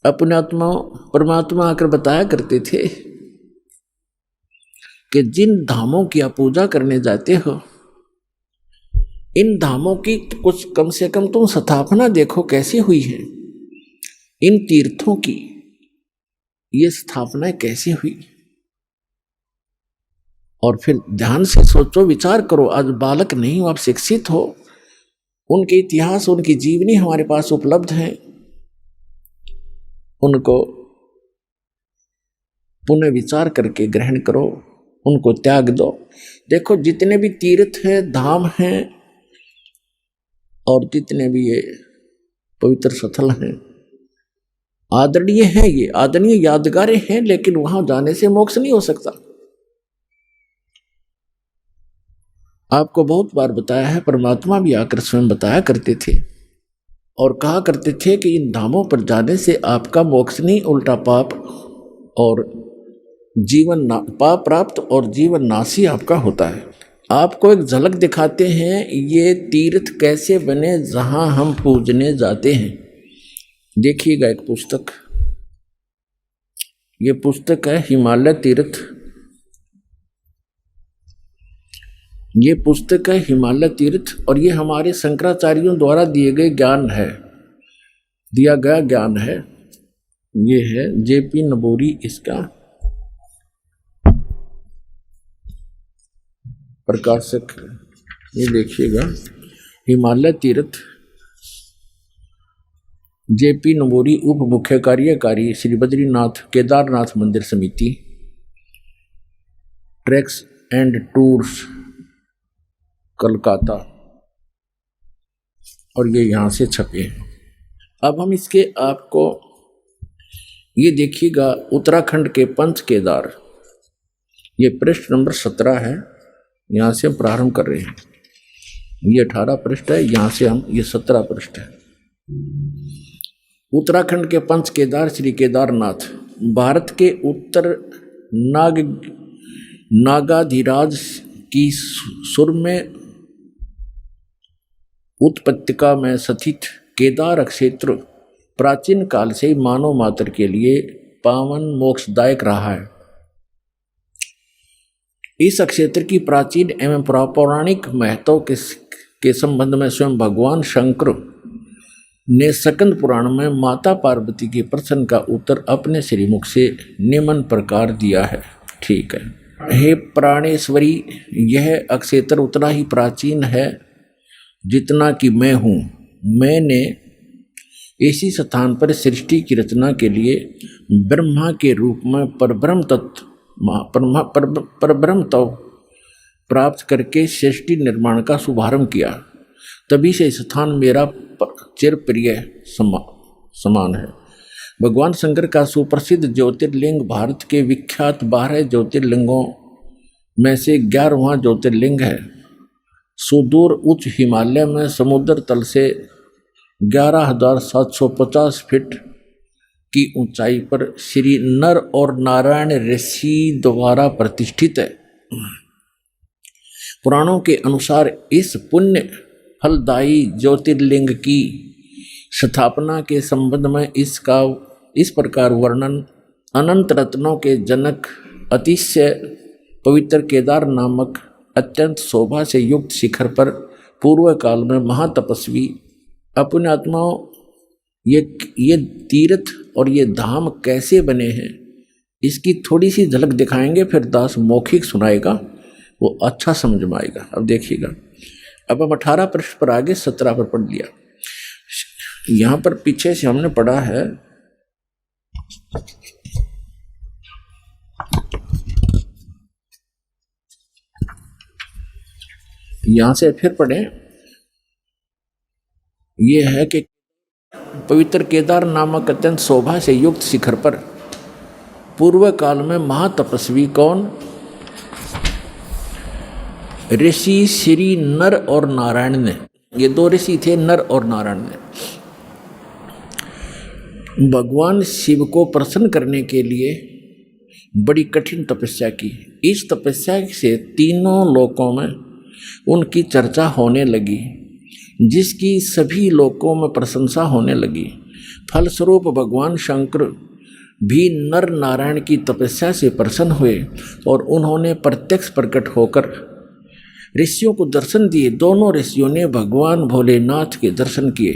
अपने आत्मा परमात्मा आकर बताया करते थे कि जिन धामों की आप पूजा करने जाते हो, इन धामों की कुछ कम से कम तुम स्थापना देखो कैसी हुई है। इन तीर्थों की ये स्थापना कैसी हुई, और फिर ध्यान से सोचो, विचार करो। आज बालक नहीं हो, आप शिक्षित हो, उनके इतिहास, उनकी जीवनी हमारे पास उपलब्ध है, उनको पुनः विचार करके ग्रहण करो, उनको त्याग दो। देखो जितने भी तीर्थ हैं, धाम हैं, और जितने भी ये पवित्र स्थल हैं, आदरणीय हैं, ये आदरणीय यादगारें हैं, लेकिन वहां जाने से मोक्ष नहीं हो सकता। आपको बहुत बार बताया है, परमात्मा भी आकर स्वयं बताया करते थे और कहा करते थे कि इन धामों पर जाने से आपका मोक्ष नहीं, उल्टा पाप और पाप प्राप्त और जीवन नाशी आपका होता है। आपको एक झलक दिखाते हैं ये तीर्थ कैसे बने जहां हम पूजने जाते हैं। देखिएगा एक पुस्तक, ये पुस्तक है हिमालय तीर्थ। ये पुस्तक है हिमालय तीर्थ, और ये हमारे शंकराचार्यों द्वारा दिए गए ज्ञान है, दिया गया ज्ञान है। ये है जेपी नबूरी इसका प्रकाशक। ये देखिएगा हिमालय तीर्थ, जेपी नबूरी, उप मुख्य कार्यकारी श्री बद्रीनाथ केदारनाथ मंदिर समिति, ट्रैक्स एंड टूर्स कलकत्ता, और ये यहाँ से छपे हैं। अब हम इसके आपको ये देखिएगा, उत्तराखंड के पंच केदार, ये पृष्ठ नंबर 17 है, यहाँ से हम प्रारंभ कर रहे हैं। ये 18 पृष्ठ है, यहाँ से हम ये 17 पृष्ठ है। उत्तराखंड के पंच केदार श्री केदारनाथ भारत के उत्तर नागाधिराज की सुर में उत्पत्तिका में स्थित केदार क्षेत्र प्राचीन काल से ही मानव मात्र के लिए पावन मोक्षदायक रहा है। इस क्षेत्र की प्राचीन एवं पौराणिक महत्व के संबंध में स्वयं भगवान शंकर ने स्कंद पुराण में माता पार्वती के प्रश्न का उत्तर अपने श्रीमुख से निम्न प्रकार दिया है। ठीक है, हे प्राणेश्वरी, यह क्षेत्र उतना ही प्राचीन है जितना कि मैं हूँ। मैंने इसी स्थान पर सृष्टि की रचना के लिए ब्रह्मा के रूप में परब्रह्म तत्व प्राप्त करके सृष्टि निर्माण का शुभारंभ किया। तभी से स्थान मेरा चिर प्रिय समान है। भगवान शंकर का सुप्रसिद्ध ज्योतिर्लिंग भारत के विख्यात 12 ज्योतिर्लिंगों में से 11वां ज्योतिर्लिंग है। सुदूर उच्च हिमालय में समुद्र तल से 11,750 फीट की ऊंचाई पर श्री नर और नारायण ऋषि द्वारा प्रतिष्ठित है। पुराणों के अनुसार इस पुण्य फलदायी ज्योतिर्लिंग की स्थापना के संबंध में इसका इस प्रकार वर्णन, अनंत रत्नों के जनक अतिशय पवित्र केदार नामक अत्यंत शोभा से युक्त शिखर पर पूर्व काल में महातपस्वी अपने आत्माओं ये तीर्थ और ये धाम कैसे बने हैं, इसकी थोड़ी सी झलक दिखाएंगे। फिर दास मौखिक सुनाएगा, वो अच्छा समझ में आएगा। अब देखिएगा, अब हम 18 पृष्ठ पर आगे 17 पर पढ़ लिया। यहाँ पर पीछे से हमने पढ़ा है, यहाँ से फिर पढ़े। ये है कि पवित्र केदार नामक अत्यंत शोभा से युक्त शिखर पर पूर्व काल में महातपस्वी कौन? ऋषि श्री नर और नारायण ने, ये 2 ऋषि थे, नर और नारायण ने भगवान शिव को प्रसन्न करने के लिए बड़ी कठिन तपस्या की। इस तपस्या से तीनों लोकों में उनकी चर्चा होने लगी, जिसकी सभी लोकों में प्रशंसा होने लगी। फलस्वरूप भगवान शंकर भी नर नारायण की तपस्या से प्रसन्न हुए और उन्होंने प्रत्यक्ष प्रकट होकर ऋषियों को दर्शन दिए। दोनों ऋषियों ने भगवान भोलेनाथ के दर्शन किए।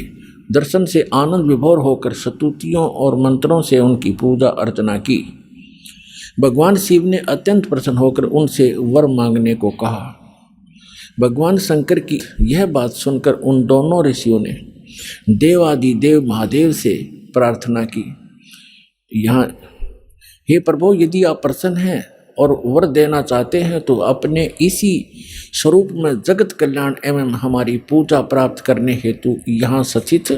दर्शन से आनंद विभोर होकर स्तुतियों और मंत्रों से उनकी पूजा अर्चना की। भगवान शिव ने अत्यंत प्रसन्न होकर उनसे वर मांगने को कहा। भगवान शंकर की यह बात सुनकर उन दोनों ऋषियों ने देवादिदेव महादेव से प्रार्थना की, यहाँ हे प्रभु, यदि आप प्रसन्न हैं और वर देना चाहते हैं तो अपने इसी स्वरूप में जगत कल्याण एवं हमारी पूजा प्राप्त करने हेतु यहाँ सचित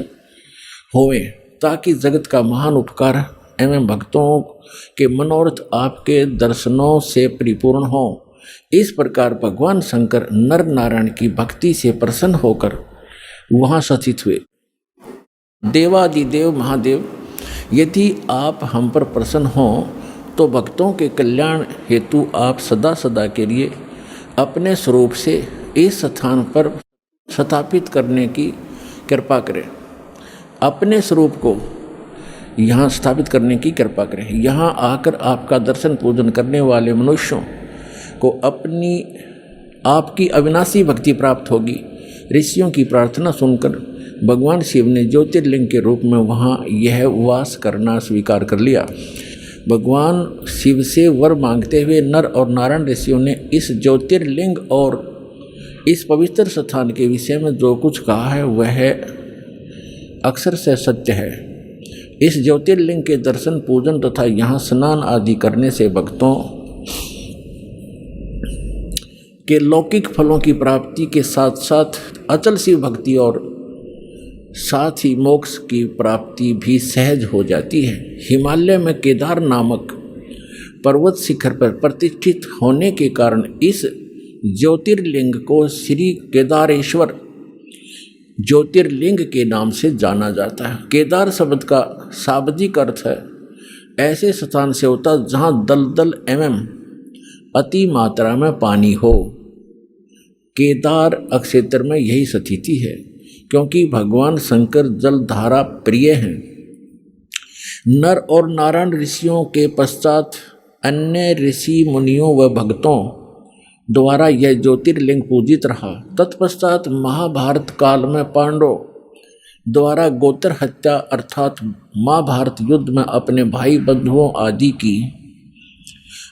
होवें, ताकि जगत का महान उपकार एवं भक्तों के मनोरथ आपके दर्शनों से परिपूर्ण हो। इस प्रकार भगवान शंकर नर नारायण की भक्ति से प्रसन्न होकर वहाँ सचित हुए। देवादिदेव महादेव, यदि आप हम पर प्रसन्न हों तो भक्तों के कल्याण हेतु आप सदा सदा के लिए अपने स्वरूप से इस स्थान पर स्थापित करने की कृपा करें। अपने स्वरूप को यहाँ स्थापित करने की कृपा करें। यहाँ आकर आपका दर्शन पूजन करने वाले मनुष्यों को आपकी अविनाशी भक्ति प्राप्त होगी। ऋषियों की प्रार्थना सुनकर भगवान शिव ने ज्योतिर्लिंग के रूप में वहाँ यह वास करना स्वीकार कर लिया। भगवान शिव से वर मांगते हुए नर और नारायण ऋषियों ने इस ज्योतिर्लिंग और इस पवित्र स्थान के विषय में जो कुछ कहा है वह अक्षर से सत्य है। इस ज्योतिर्लिंग के दर्शन पूजन तथा यहाँ स्नान आदि करने से भक्तों के लौकिक फलों की प्राप्ति के साथ साथ अचल शिव भक्ति और साथ ही मोक्ष की प्राप्ति भी सहज हो जाती है। हिमालय में केदार नामक पर्वत शिखर पर प्रतिष्ठित होने के कारण इस ज्योतिर्लिंग को श्री केदारेश्वर ज्योतिर्लिंग के नाम से जाना जाता है। केदार शब्द का शाब्दिक अर्थ है ऐसे स्थान से होता जहाँ दलदल एवं अति मात्रा में पानी हो। केदार क्षेत्र में यही स्थिति है, क्योंकि भगवान शंकर जलधारा प्रिय हैं। नर और नारायण ऋषियों के पश्चात अन्य ऋषि मुनियों व भक्तों द्वारा यह ज्योतिर्लिंग पूजित रहा। तत्पश्चात महाभारत काल में पांडवों द्वारा गोत्र हत्या अर्थात महाभारत युद्ध में अपने भाई बंधुओं आदि की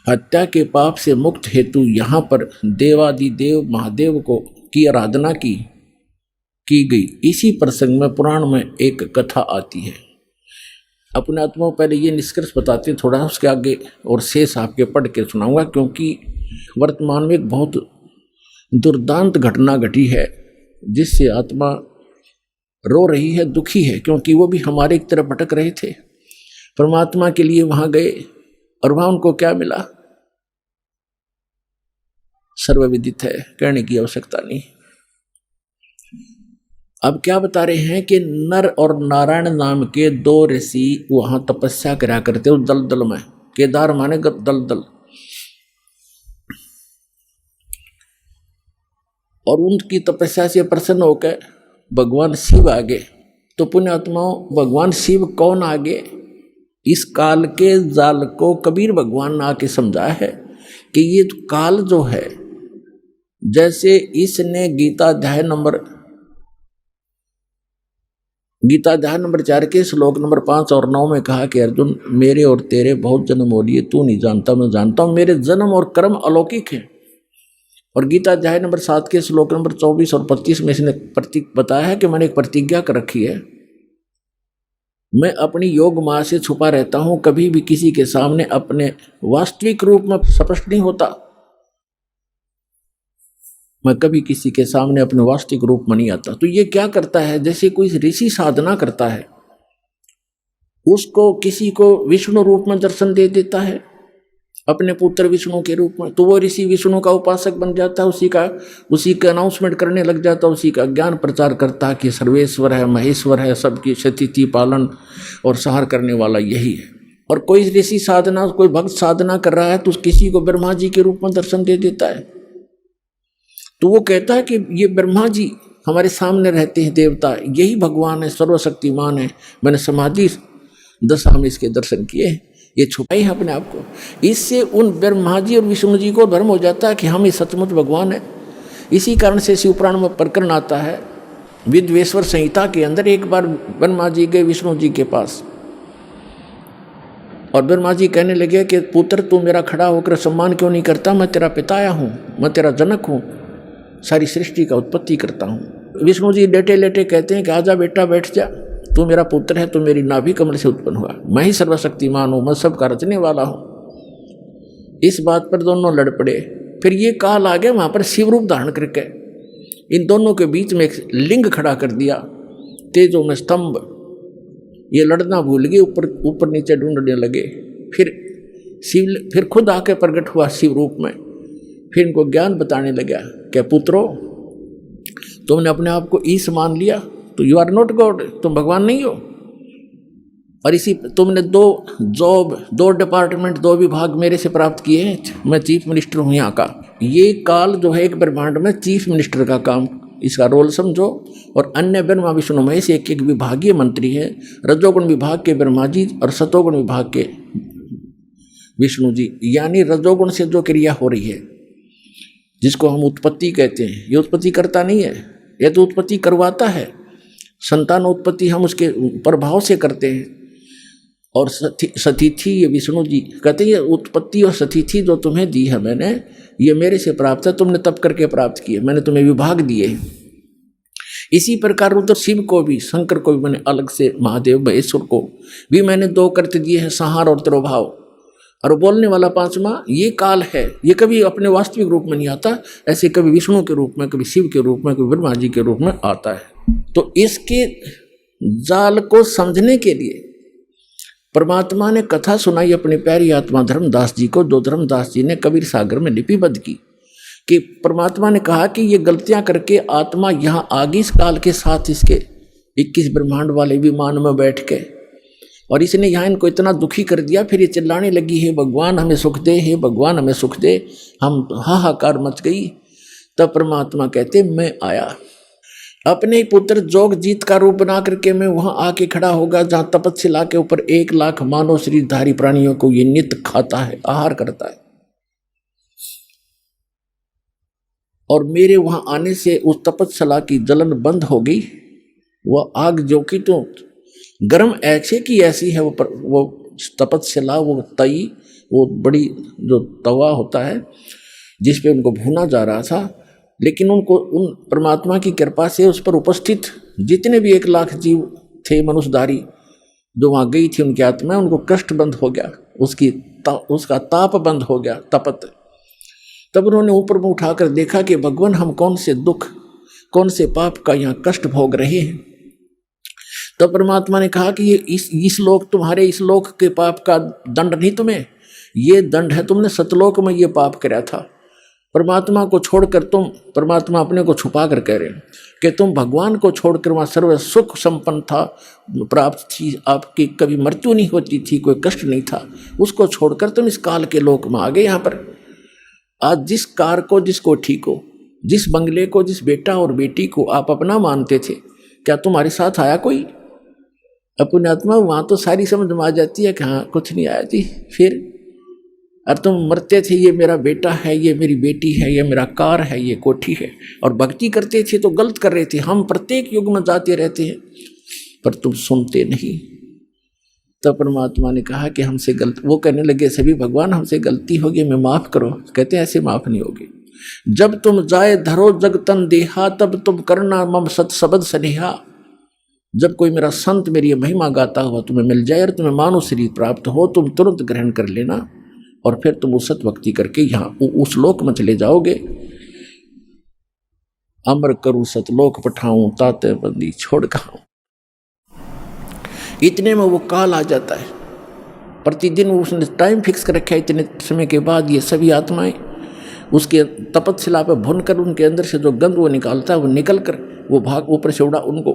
हत्या के पाप से मुक्त हेतु यहाँ पर देवादिदेव महादेव की आराधना की गई। इसी प्रसंग में पुराण में एक कथा आती है। अपने आत्मा पहले ये निष्कर्ष बताते हैं, थोड़ा उसके आगे और शेष आपके पढ़ के सुनाऊंगा, क्योंकि वर्तमान में एक बहुत दुर्दांत घटना घटी है जिससे आत्मा रो रही है, दुखी है, क्योंकि वो भी हमारे एक तरफ भटक रहे थे। परमात्मा के लिए वहां गए और वहां उनको क्या मिला सर्वविदित है, कहने की आवश्यकता नहीं। अब क्या बता रहे हैं कि नर और नारायण नाम के दो ऋषि वहां तपस्या करा करते उस दलदल में। केदार माने दलदल, और उनकी तपस्या से प्रसन्न होकर भगवान शिव आगे। तो पुण्यात्माओं, भगवान शिव कौन आगे? इस काल के जाल को कबीर भगवान ने आके समझाया है कि ये काल जो है, जैसे इसने गीता अध्याय नंबर 4 के श्लोक नंबर 5 और 9 में कहा कि अर्जुन, मेरे और तेरे बहुत जन्म हो लिए, तू नहीं जानता मैं जानता हूं, मेरे जन्म और कर्म अलौकिक हैं। और गीता अध्याय नंबर 7 के श्लोक नंबर 24 और 25 में इसने बताया है कि मैंने एक प्रतिज्ञा कर रखी है, मैं अपनी योग माया से छुपा रहता हूं, कभी भी किसी के सामने अपने वास्तविक रूप में स्पष्ट नहीं होता। मैं कभी किसी के सामने अपने वास्तविक रूप में नहीं आता। तो ये क्या करता है, जैसे कोई ऋषि साधना करता है, उसको किसी को विष्णु रूप में दर्शन दे देता है अपने पुत्र विष्णु के रूप में, तो वो ऋषि विष्णु का उपासक बन जाता है, उसी का अनाउंसमेंट करने लग जाता है, उसी का ज्ञान प्रचार करता है कि सर्वेश्वर है, महेश्वर है, सबकी स्थिति पालन और संहार करने वाला यही है। और कोई ऋषि साधना, कोई भक्त साधना कर रहा है तो किसी को ब्रह्मा जी के रूप में दर्शन दे देता है, तो वो कहता है कि ये ब्रह्मा जी हमारे सामने रहते हैं देवता, यही भगवान है, सर्वशक्तिमान है। मैंने समाधि दशा में इसके दर्शन किए, ये छुपाई है अपने आप को। इससे उन ब्रह्मा जी और विष्णु जी को भ्रम हो जाता है कि हम ही सचमुच भगवान है। इसी कारण से शिव पुराण में प्रकरण आता है, विद्वेश्वर संहिता के अंदर। एक बार ब्रह्मा जी गए विष्णु जी के पास और ब्रह्मा जी कहने लगे कि पुत्र तू मेरा खड़ा होकर सम्मान क्यों नहीं करता, मैं तेरा पिताया हूँ, मैं तेरा जनक हूँ, सारी सृष्टि का उत्पत्ति करता हूँ। विष्णु जी लेटे लेटे कहते हैं कि आजा बेटा बैठ जा, तू मेरा पुत्र है, तू मेरी नाभि कमल से उत्पन्न हुआ, मैं ही सर्वशक्तिमान हूँ, मैं सबका रचने वाला हूँ। इस बात पर दोनों लड़ पड़े। फिर ये काल आ गया वहाँ पर शिव रूप धारण करके इन दोनों के बीच में एक लिंग खड़ा कर दिया, तेजों में स्तंभ। ये लड़ना भूल गए, ऊपर ऊपर नीचे ढूंढने लगे। फिर खुद आके प्रकट हुआ शिव रूप में। फिर इनको ज्ञान बताने लगा, क्या पुत्रो तुमने अपने आप को ईश मान लिया, तो यू आर नॉट गॉड, तुम भगवान नहीं हो। और इसी तुमने दो डिपार्टमेंट, 2 विभाग मेरे से प्राप्त किए हैं, मैं चीफ मिनिस्टर हूँ यहाँ का। ये काल जो है एक ब्रह्मांड में चीफ मिनिस्टर का काम, इसका रोल समझो। और अन्य ब्रह्मा विष्णु महेश एक एक विभागीय मंत्री है, रजोगुण विभाग के ब्रह्मा जी और सतोगुण विभाग के विष्णु जी। यानी रजोगुण से जो क्रिया हो रही है, जिसको हम उत्पत्ति कहते हैं, ये उत्पत्ति करता नहीं है, ये तो उत्पत्ति करवाता है। संतान उत्पत्ति हम उसके प्रभाव से करते हैं। और सतिथि, ये विष्णु जी कहते हैं, ये उत्पत्ति और सतिथि जो तुम्हें दी है मैंने, ये मेरे से प्राप्त है, तुमने तप करके प्राप्त किए, मैंने तुम्हें विभाग दिए। इसी प्रकार रुद्र शिव को भी, शंकर को भी मैंने अलग से, महादेव महेश्वर को भी मैंने 2 कर्त दिए हैं, संहार और तिरोभाव। और बोलने वाला 5वां ये काल है, ये कभी अपने वास्तविक रूप में नहीं आता, ऐसे कभी विष्णु के रूप में, कभी शिव के रूप में, कभी ब्रह्मा जी के रूप में आता है। तो इसके जाल को समझने के लिए परमात्मा ने कथा सुनाई अपनी प्यारी आत्मा धर्मदास जी को, जो धर्मदास जी ने कबीर सागर में लिपिबद्ध की। कि परमात्मा ने कहा कि ये गलतियां करके आत्मा यहाँ आ गई इस काल के साथ, इसके 21 ब्रह्मांड वाले विमान में बैठ के, और इसने यहाँ इनको इतना दुखी कर दिया। फिर ये चिल्लाने लगी, हे भगवान हमें सुख दे, हे भगवान हमें सुख दे। हम हाहाकार मच गई। तब परमात्मा कहते मैं आया, अपने पुत्र जोगजीत का रूप बना करके मैं वहां आके खड़ा होगा जहां तपस्या के ऊपर 1 लाख मानव शरीरधारी प्राणियों को ये नित्य खाता है, आहार करता है। और मेरे वहां आने से उस तपस्या की जलन बंद हो गई। वह आग जो कि तो गर्म ऐसे की ऐसी है, वो तपस्या, वो तई, वो बड़ी जो तवा होता है जिस पे उनको भूना जा रहा था। लेकिन उनको उन परमात्मा की कृपा से उस पर उपस्थित जितने भी 1 लाख जीव थे मनुष्यधारी जो वहाँ गई थी, उनकी आत्मा, उनको कष्ट बंद हो गया, उसका ताप बंद हो गया, तपत। तब उन्होंने ऊपर में उठाकर देखा कि भगवान हम कौन से दुख, कौन से पाप का यहाँ कष्ट भोग रहे हैं। तब परमात्मा ने कहा कि ये इस लोक, तुम्हारे इस लोक के पाप का दंड नहीं तुम्हें, ये दंड है तुमने सतलोक में ये पाप कराया था। परमात्मा को छोड़कर तुम, परमात्मा अपने को छुपा कर कह रहे हैं कि तुम भगवान को छोड़कर वहाँ सर्व सुख संपन्न था, प्राप्त थी, आपकी कभी मृत्यु नहीं होती थी, कोई कष्ट नहीं था, उसको छोड़कर तुम इस काल के लोक में आ गए। यहाँ पर आज जिस कार को, जिसको ठीक हो, जिस बंगले को, जिस बेटा और बेटी को आप अपना मानते थे, क्या तुम्हारे साथ आया कोई? अपनी आत्मा वहाँ तो सारी समझ में आ जाती है कि हाँ कुछ नहीं आया थी। फिर और तुम मरते थे, ये मेरा बेटा है, ये मेरी बेटी है, ये मेरा कार है, ये कोठी है, और भक्ति करते थे तो गलत कर रहे थे। हम प्रत्येक युग में जाते रहते हैं पर तुम सुनते नहीं। तो परमात्मा ने कहा कि हमसे गलत, वो कहने लगे सभी भगवान हमसे गलती होगी, मैं माफ़ करो। कहते ऐसे माफ़ नहीं होगी। जब तुम जाए धरो जग तन देहा, तब तुम करना मम सत शब्द स्नेहा। जब कोई मेरा संत मेरी महिमा गाता हुआ तुम्हें मिल जाए और तुम्हें मानव शरीर प्राप्त हो, तुम तुरंत ग्रहण कर लेना और फिर तुम उस सत भक्ति करके यहाँ उस लोक में चले जाओगे। अमर करूँ सतलोक पठाऊं, ताते बंदी छोड़ खाऊं। इतने में वो काल आ जाता है। प्रतिदिन उसने टाइम फिक्स कर रखा है, इतने समय के बाद ये सभी आत्माएं उसके तपस्या पर भुनकर उनके अंदर से जो गंध वो निकालता है, वो निकल कर वो भाग ऊपर से उनको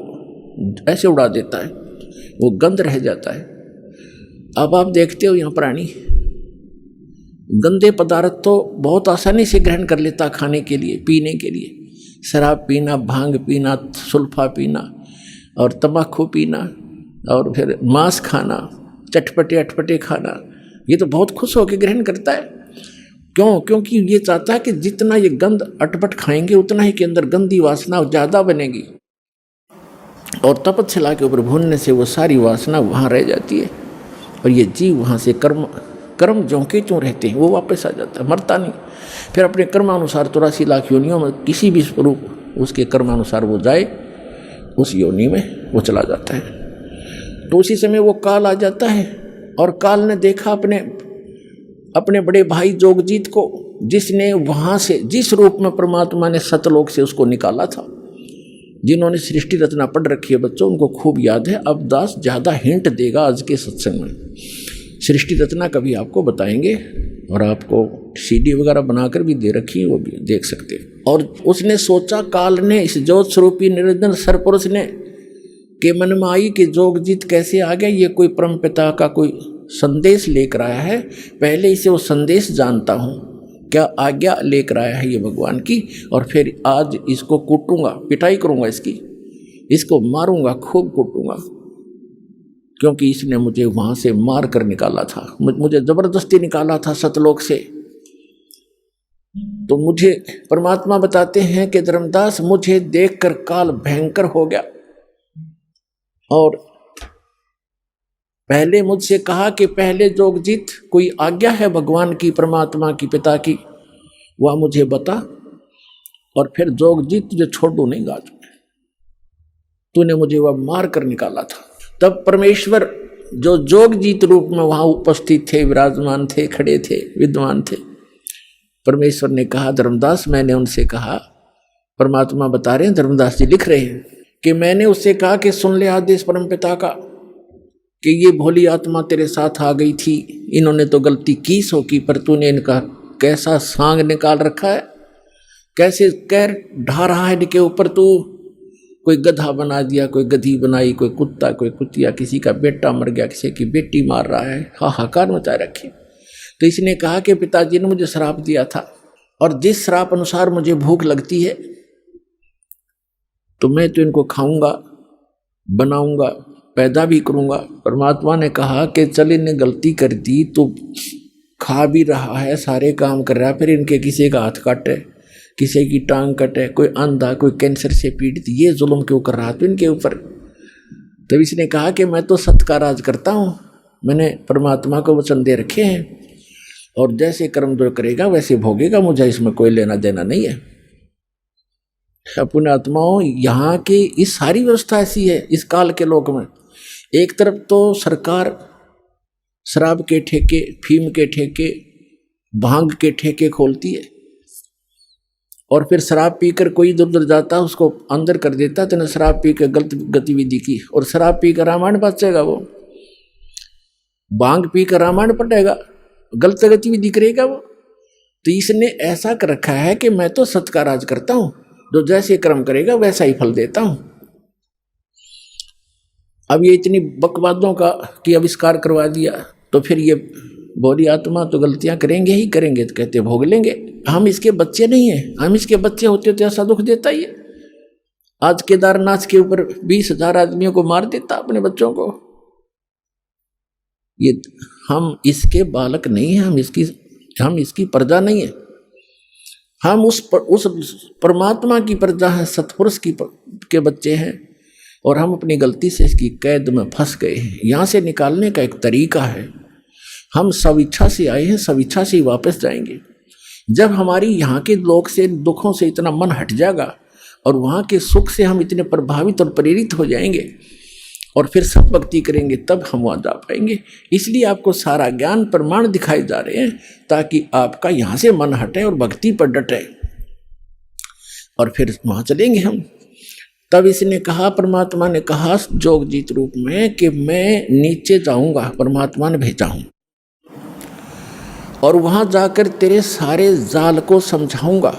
ऐसे उड़ा देता है, वो गंध रह जाता है। अब आप देखते हो यहाँ प्राणी गंदे पदार्थ तो बहुत आसानी से ग्रहण कर लेता खाने के लिए, पीने के लिए, शराब पीना, भांग पीना, सुल्फा पीना और तम्बाकू पीना और फिर मांस खाना, चटपटे अटपटे खाना, ये तो बहुत खुश होकर ग्रहण करता है। क्यों? क्योंकि ये चाहता है कि जितना ये गंध अटपट खाएंगे उतना ही के अंदर गंदी वासना ज़्यादा बनेगी, और तपस्या के ऊपर भूनने से वो सारी वासना वहाँ रह जाती है, और ये जीव वहाँ से कर्म ज्यों के त्यों रहते हैं, वो वापस आ जाता है, मरता नहीं। फिर अपने कर्मानुसार 84 लाख योनियों में किसी भी स्वरूप उसके कर्मानुसार वो जाए, उस योनि में वो चला जाता है। तो उसी समय वो काल आ जाता है, और काल ने देखा अपने बड़े भाई जोगजीत को, जिसने वहाँ से, जिस रूप में परमात्मा ने सतलोक से उसको निकाला था। जिन्होंने सृष्टि रचना पढ़ रखी है बच्चों, उनको खूब याद है। अब दास ज़्यादा हिंट देगा आज के सत्संग में। सृष्टि रचना कभी आपको बताएंगे, और आपको सीडी वगैरह बनाकर भी दे रखी है, वो भी देख सकते हैं। और उसने सोचा, काल ने, इस ज्योत स्वरूपी निरंजन सरपुरुष ने के मन में आई कि जोगजीत कैसे आ गया, ये कोई परम पिता का कोई संदेश लेकर आया है, पहले इसे वो संदेश जानता हूँ, क्या आज्ञा लेकर आया है ये भगवान की, और फिर आज इसको कूटूंगा, पिटाई करूंगा इसको मारूंगा, खूब कूटूंगा, क्योंकि इसने मुझे वहाँ से मार कर निकाला था, मुझे जबरदस्ती निकाला था सतलोक से। तो मुझे परमात्मा बताते हैं कि धर्मदास, मुझे देखकर काल भयंकर हो गया, और पहले मुझसे कहा कि पहले जोगजीत कोई आज्ञा है भगवान की, परमात्मा की, पिता की, वह मुझे बता, और फिर जोगजीत तुझे छोड़ दूं नहीं गाज, तूने मुझे वह मार कर निकाला था। तब परमेश्वर जो जोगजीत रूप में वहां उपस्थित थे, विराजमान थे, खड़े थे, विद्वान थे, परमेश्वर ने कहा, धर्मदास, मैंने उनसे कहा, परमात्मा बता रहे हैं, धर्मदास जी लिख रहे हैं कि मैंने उससे कहा कि सुन ले आदेश परमपिता का, कि ये भोली आत्मा तेरे साथ आ गई थी, इन्होंने तो गलती की सो की, पर तूने इनका कैसा सांग निकाल रखा है, कैसे कैर ढा रहा है इनके ऊपर, तू कोई गधा बना दिया, कोई गधी बनाई, कोई कुत्ता, कोई कुतिया, किसी का बेटा मर गया, किसी की बेटी मार रहा है, हाहाकार मचा रखे। तो इसने कहा कि पिताजी ने मुझे श्राप दिया था, और जिस श्राप अनुसार मुझे भूख लगती है तो मैं तो इनको खाऊंगा, बनाऊंगा, पैदा भी करूंगा। परमात्मा ने कहा कि चल, इन्हें गलती कर दी तो खा भी रहा है, सारे काम कर रहा है, फिर इनके किसी का हाथ काटे, किसी की टांग कटे, कोई अंधा, कोई कैंसर से पीड़ित, ये जुल्म क्यों कर रहा था इनके ऊपर। तब इसने कहा कि मैं तो सत्य का राज करता हूँ, मैंने परमात्मा को वचन दे रखे हैं, और जैसे कर्म जो करेगा वैसे भोगेगा, मुझे इसमें कोई लेना देना नहीं है। पुण्य आत्माओं, यहाँ की इस सारी व्यवस्था ऐसी है इस काल के लोक में। एक तरफ तो सरकार शराब के ठेके, फीम के ठेके, भांग के ठेके खोलती है, और फिर शराब पीकर कोई इधर उधर जाता है उसको अंदर कर देता है, तो शराब पी कर गलत गतिविधि की, और शराब पी कर रामायण बचेगा, वो भांग पी कर रामायण पढ़ेगा, गलत गतिविधि करेगा वो। तो इसने ऐसा कर रखा है कि मैं तो सत्य का राज करता हूँ, जो जैसे कर्म करेगा वैसा ही फल देता हूँ। अब ये इतनी बकवादों का की आविष्कार करवा दिया, तो फिर ये भोली आत्मा तो गलतियां करेंगे ही करेंगे, तो कहते भोग लेंगे। हम इसके बच्चे नहीं हैं, हम इसके बच्चे होते तो ऐसा दुख देता ही है। आज केदारनाथ के ऊपर 20,000 आदमियों को मार देता अपने बच्चों को। ये हम इसके बालक नहीं हैं, हम इसकी प्रजा नहीं है, हम उस परमात्मा की प्रजा है, सतपुरुष के बच्चे हैं, और हम अपनी गलती से इसकी कैद में फंस गए हैं। यहाँ से निकालने का एक तरीका है, हम स्वेच्छा से आए हैं, स्वेच्छा से ही वापस जाएंगे। जब हमारी यहाँ के लोक से, दुखों से इतना मन हट जाएगा, और वहाँ के सुख से हम इतने प्रभावित और प्रेरित हो जाएंगे, और फिर सब भक्ति करेंगे, तब हम वहाँ जा पाएंगे। इसलिए आपको सारा ज्ञान प्रमाण दिखाए जा रहे हैं, ताकि आपका यहाँ से मन हटे और भक्ति पर डटे, और फिर वहाँ चलेंगे हम। तब इसने कहा, परमात्मा ने कहा जोगजीत रूप में कि मैं नीचे जाऊँगा, परमात्मा ने भेजा हूँ, और वहाँ जाकर तेरे सारे जाल को समझाऊँगा,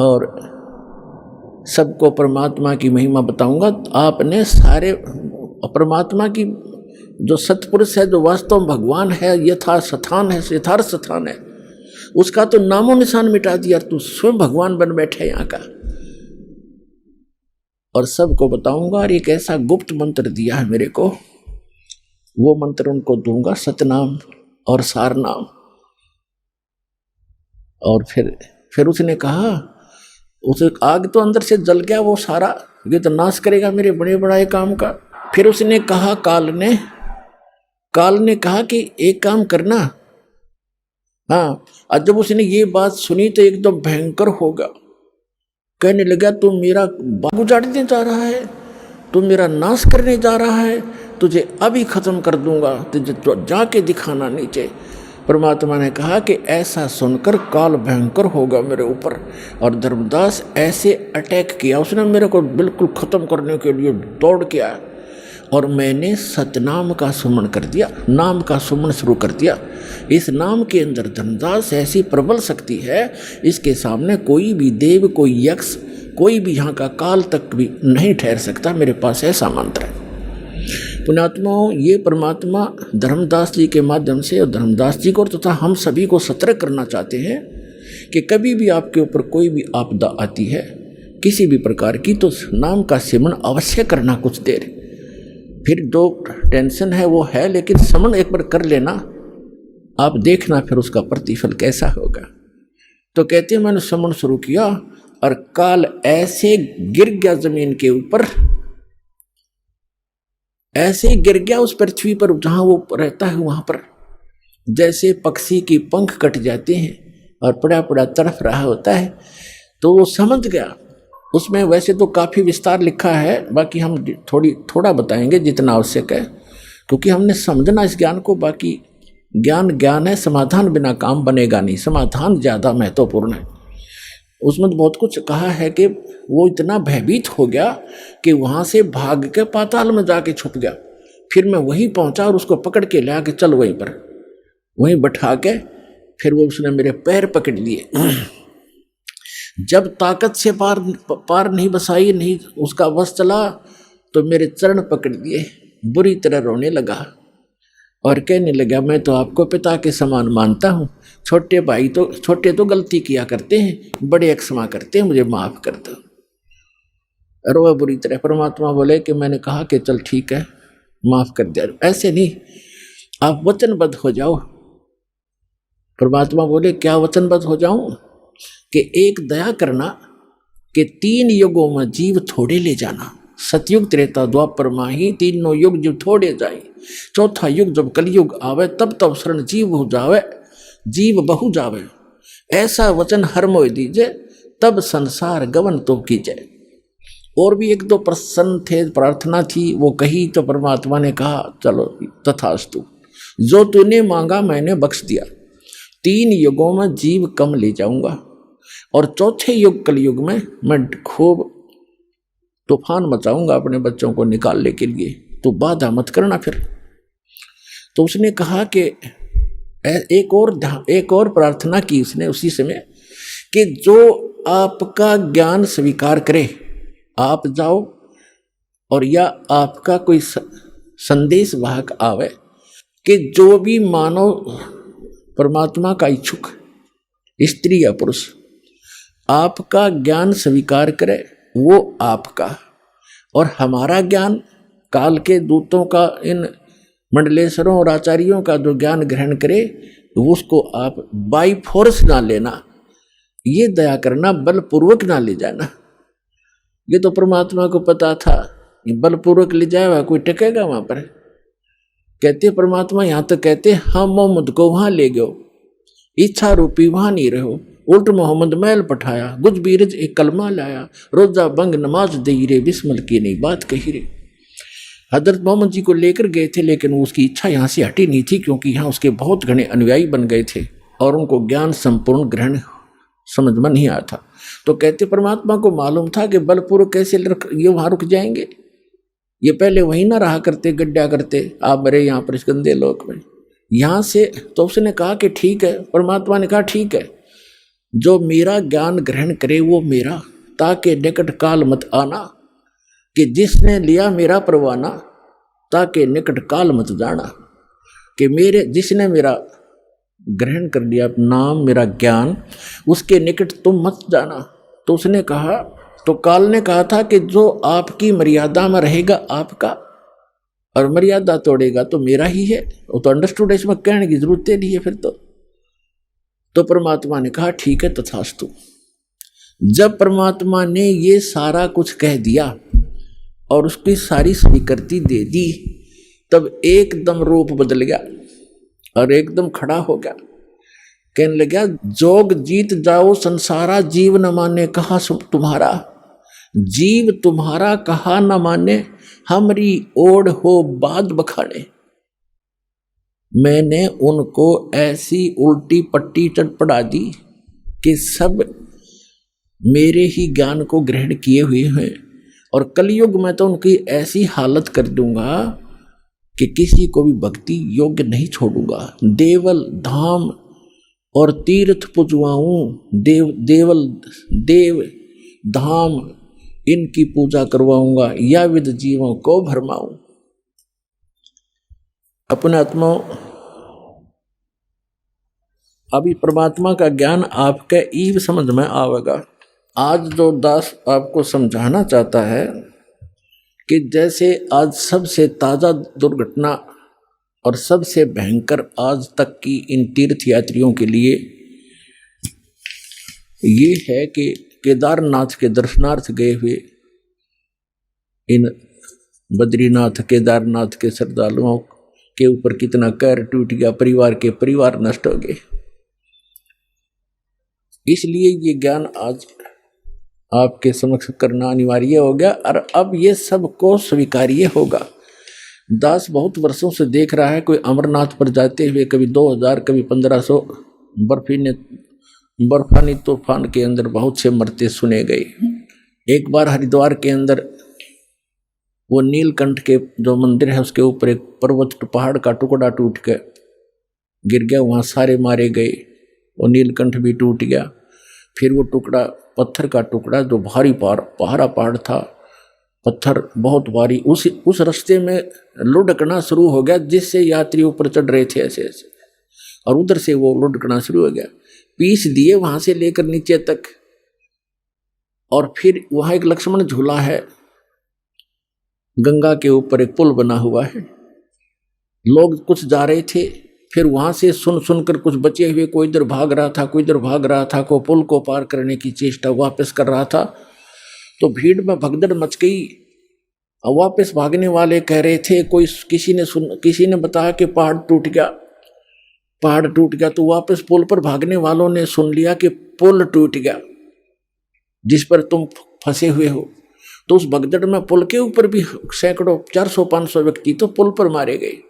और सबको परमात्मा की महिमा बताऊंगा। आपने सारे परमात्मा की जो सतपुरुष है, जो वास्तव में भगवान है, यथार्थ स्थान है, उसका तो नामो निशान मिटा दिया, तू स्वयं भगवान बन बैठे यहाँ का। और सबको बताऊंगा, और एक ऐसा गुप्त मंत्र दिया है मेरे को, वो मंत्र उनको दूंगा, सतनाम और सारनाम। और फिर उसने कहा, उसे आग तो अंदर से जल गया वो सारा, ये तो नाश करेगा मेरे बड़े बड़ाए काम का। फिर उसने कहा, काल ने कहा कि एक काम करना। हाँ, और जब उसने ये बात सुनी तो एकदम भयंकर होगा, कहने लगा तू मेरा बाग उजाड़ने जा रहा है, तू मेरा नाश करने जा रहा है, तुझे अभी खत्म कर दूंगा, तुझे तो जाके दिखाना नीचे। परमात्मा ने कहा कि ऐसा सुनकर काल भयंकर होगा मेरे ऊपर। और धर्मदास ऐसे अटैक किया उसने मेरे को, बिल्कुल खत्म करने के लिए दौड़ के आया। और मैंने सतनाम का सुमन कर दिया, नाम का सुमन शुरू कर दिया। इस नाम के अंदर धर्मदास ऐसी प्रबल शक्ति है, इसके सामने कोई भी देव, कोई यक्ष, कोई भी यहाँ का काल तक भी नहीं ठहर सकता। मेरे पास ऐसा मंत्र है। पुण्यात्माओं, ये परमात्मा धर्मदास जी के माध्यम से, और धर्मदास जी को तथा हम सभी को सतर्क करना चाहते हैं कि कभी भी आपके ऊपर कोई भी आपदा आती है किसी भी प्रकार की, तो नाम का सिमरन अवश्य करना कुछ देर। फिर जो टेंशन है वो है, लेकिन समन एक बार कर लेना, आप देखना फिर उसका प्रतिफल कैसा होगा। तो कहते हैं मैंने समन शुरू किया और काल ऐसे गिर गया जमीन के ऊपर, ऐसे गिर गया उस पृथ्वी पर जहां वो रहता है वहां पर, जैसे पक्षी की पंख कट जाते हैं और पड़ा पड़ा तड़फ रहा होता है। तो वो समझ गया। उसमें वैसे तो काफ़ी विस्तार लिखा है, बाकी हम थोड़ा बताएंगे जितना आवश्यक है, क्योंकि हमने समझना इस ज्ञान को। बाकी ज्ञान है, समाधान बिना काम बनेगा नहीं, समाधान ज़्यादा महत्वपूर्ण है। उसमें तो बहुत कुछ कहा है कि वो इतना भयभीत हो गया कि वहाँ से भाग के पाताल में जाके छुप गया। फिर मैं वहीं पहुँचा और उसको पकड़ के ले आके चल वहीं पर, वहीं बैठा के फिर वो उसने मेरे पैर पकड़ लिए। जब ताकत से पार नहीं बसाई, नहीं उसका बस चला, तो मेरे चरण पकड़ लिए, बुरी तरह रोने लगा और कहने लगा मैं तो आपको पिता के समान मानता हूँ, छोटे तो गलती किया करते हैं, बड़े क्षमा करते हैं, मुझे माफ कर दो। रोआ बुरी तरह। परमात्मा बोले कि मैंने कहा कि चल ठीक है माफ कर दिया, ऐसे नहीं, आप वचनबद्ध हो जाओ। परमात्मा बोले क्या वचनबद्ध हो जाऊं? कि एक दया करना कि 3 युगों में जीव थोड़े ले जाना, सतयुग त्रेता द्वापर माही, तीनों युग जीव थोड़े जाए, चौथा युग जब कलयुग आवे, तब शरण जीव हो जावे, जीव बहु जावे, ऐसा वचन हर मोय दीजे, तब संसार गवन तो कीजिए। और भी 1-2 प्रसन्न थे, प्रार्थना थी, वो कही तो परमात्मा ने कहा चलो तथास्तु, जो तूने मांगा मैंने बख्श दिया। 3 युगों में जीव कम ले जाऊंगा और चौथे युग कलयुग में मैं खूब तूफान मचाऊंगा अपने बच्चों को निकालने के लिए, तो बाधा मत करना फिर। तो उसने कहा कि एक और प्रार्थना की उसने उसी समय कि जो आपका ज्ञान स्वीकार करे, आप जाओ, और या आपका कोई संदेश वाहक आवे कि जो भी मानव परमात्मा का इच्छुक स्त्री या पुरुष आपका ज्ञान स्वीकार करे, वो आपका, और हमारा ज्ञान काल के दूतों का, इन मंडलेश्वरों और आचार्यों का जो ज्ञान ग्रहण करे, उसको आप बाई फोर्स ना लेना, ये दया करना, बलपूर्वक ना ले जाना। ये तो परमात्मा को पता था, बलपूर्वक ले जाएगा कोई टकेगा वहां पर। कहते परमात्मा यहाँ तो कहते हम मोहम्मद को वहां ले गयो, इच्छा रूपी वहां नहीं रहो, उल्ट मोहम्मद मैल पठाया, गुज बीरज एक कलमा लाया, रोजा बंग नमाज दई रे, बिस्मल की नहीं बात कही रे। हजरत मोहम्मद जी को लेकर गए थे, लेकिन उसकी इच्छा यहाँ से हटी नहीं थी, क्योंकि यहाँ उसके बहुत घने अनुयायी बन गए थे और उनको ज्ञान संपूर्ण ग्रहण समझ में नहीं आया था। तो कहते परमात्मा को मालूम था कि बलपूर्वक कैसे ये वहाँ रुक जाएंगे, ये पहले वहीं ना रहा करते, गड्ढा करते, आप मेरे यहाँ पर इस गंदे लोक में, यहाँ से। तो उसने कहा कि ठीक है, परमात्मा ने कहा ठीक है, जो मेरा ज्ञान ग्रहण करे वो मेरा, ताकि निकट काल मत आना, कि जिसने लिया मेरा परवाना, ताकि निकट काल मत जाना, कि जिसने मेरा ग्रहण कर लिया नाम मेरा ज्ञान, उसके निकट तुम मत जाना। तो उसने कहा, तो काल ने कहा था कि जो आपकी मर्यादा में रहेगा आपका, और मर्यादा तोड़ेगा तो मेरा ही है। वो तो अंडरस्टूड है, इसमें कहने की जरूरत नहीं है फिर तो परमात्मा ने कहा ठीक है तथास्तु। जब परमात्मा ने ये सारा कुछ कह दिया और उसकी सारी स्वीकृति दे दी, तब एकदम रूप बदल गया और एकदम खड़ा हो गया। कहने लगा, जोग जीत जाओ संसारा, जीव न माने कहा तुम्हारा। जीव तुम्हारा कहा न माने, हमरी ओढ़ हो बाद बखाने। मैंने उनको ऐसी उल्टी पट्टी चढ़ा दी कि सब मेरे ही ज्ञान को ग्रहण किए हुए हैं, और कलयुग में तो उनकी ऐसी हालत कर दूंगा कि किसी को भी भक्ति योग्य नहीं छोड़ूंगा। देवल धाम और तीर्थ पुजवाऊं, देव धाम इनकी पूजा करवाऊंगा, या विद जीवों को भरमाऊं। अपने आत्मा अभी परमात्मा का ज्ञान आपके ईव समझ में आवेगा। आज जो दास आपको समझाना चाहता है कि जैसे आज सबसे ताज़ा दुर्घटना और सबसे भयंकर आज तक की इन तीर्थ यात्रियों के लिए ये है कि केदारनाथ के दर्शनार्थ गए हुए इन बद्रीनाथ केदारनाथ के श्रद्धालुओं के ऊपर कितना कहर टूट गया, परिवार के परिवार नष्ट हो गए। इसलिए ये ज्ञान आज आपके समक्ष करना अनिवार्य हो गया, और अब ये सबको स्वीकार्य होगा। दास बहुत वर्षों से देख रहा है, कोई अमरनाथ पर जाते हुए कभी 2000 कभी 1500 बर्फानी तूफान के अंदर बहुत से मरते सुने गए। एक बार हरिद्वार के अंदर वो नीलकंठ के जो मंदिर है उसके ऊपर एक पर्वत पहाड़ का टुकड़ा टूट के गिर गया, वहाँ सारे मारे गए, वो नीलकंठ भी टूट गया। फिर वो टुकड़ा पत्थर का टुकड़ा जो भारी पहाड़ था, पत्थर बहुत भारी, उस रास्ते में लुढ़कना शुरू हो गया, जिससे यात्री ऊपर चढ़ रहे थे ऐसे ऐसे, और उधर से वो लुढ़कना शुरू हो गया, पीस दिए वहां से लेकर नीचे तक। और फिर वहां एक लक्ष्मण झूला है, गंगा के ऊपर एक पुल बना हुआ है, लोग कुछ जा रहे थे, फिर वहां से सुनकर कुछ बचे हुए, कोई इधर भाग रहा था, कोई इधर भाग रहा था, कोई पुल को पार करने की चेष्टा वापस कर रहा था। तो भीड़ में भगदड़ मच गई, और वापस भागने वाले कह रहे थे, किसी ने बताया कि पहाड़ टूट गया। तो वापस पुल पर भागने वालों ने सुन लिया कि पुल टूट गया जिस पर तुम फंसे हुए हो। तो उस भगदड़ में पुल के ऊपर भी सैकड़ों 400-500 व्यक्ति तो पुल पर मारे गए,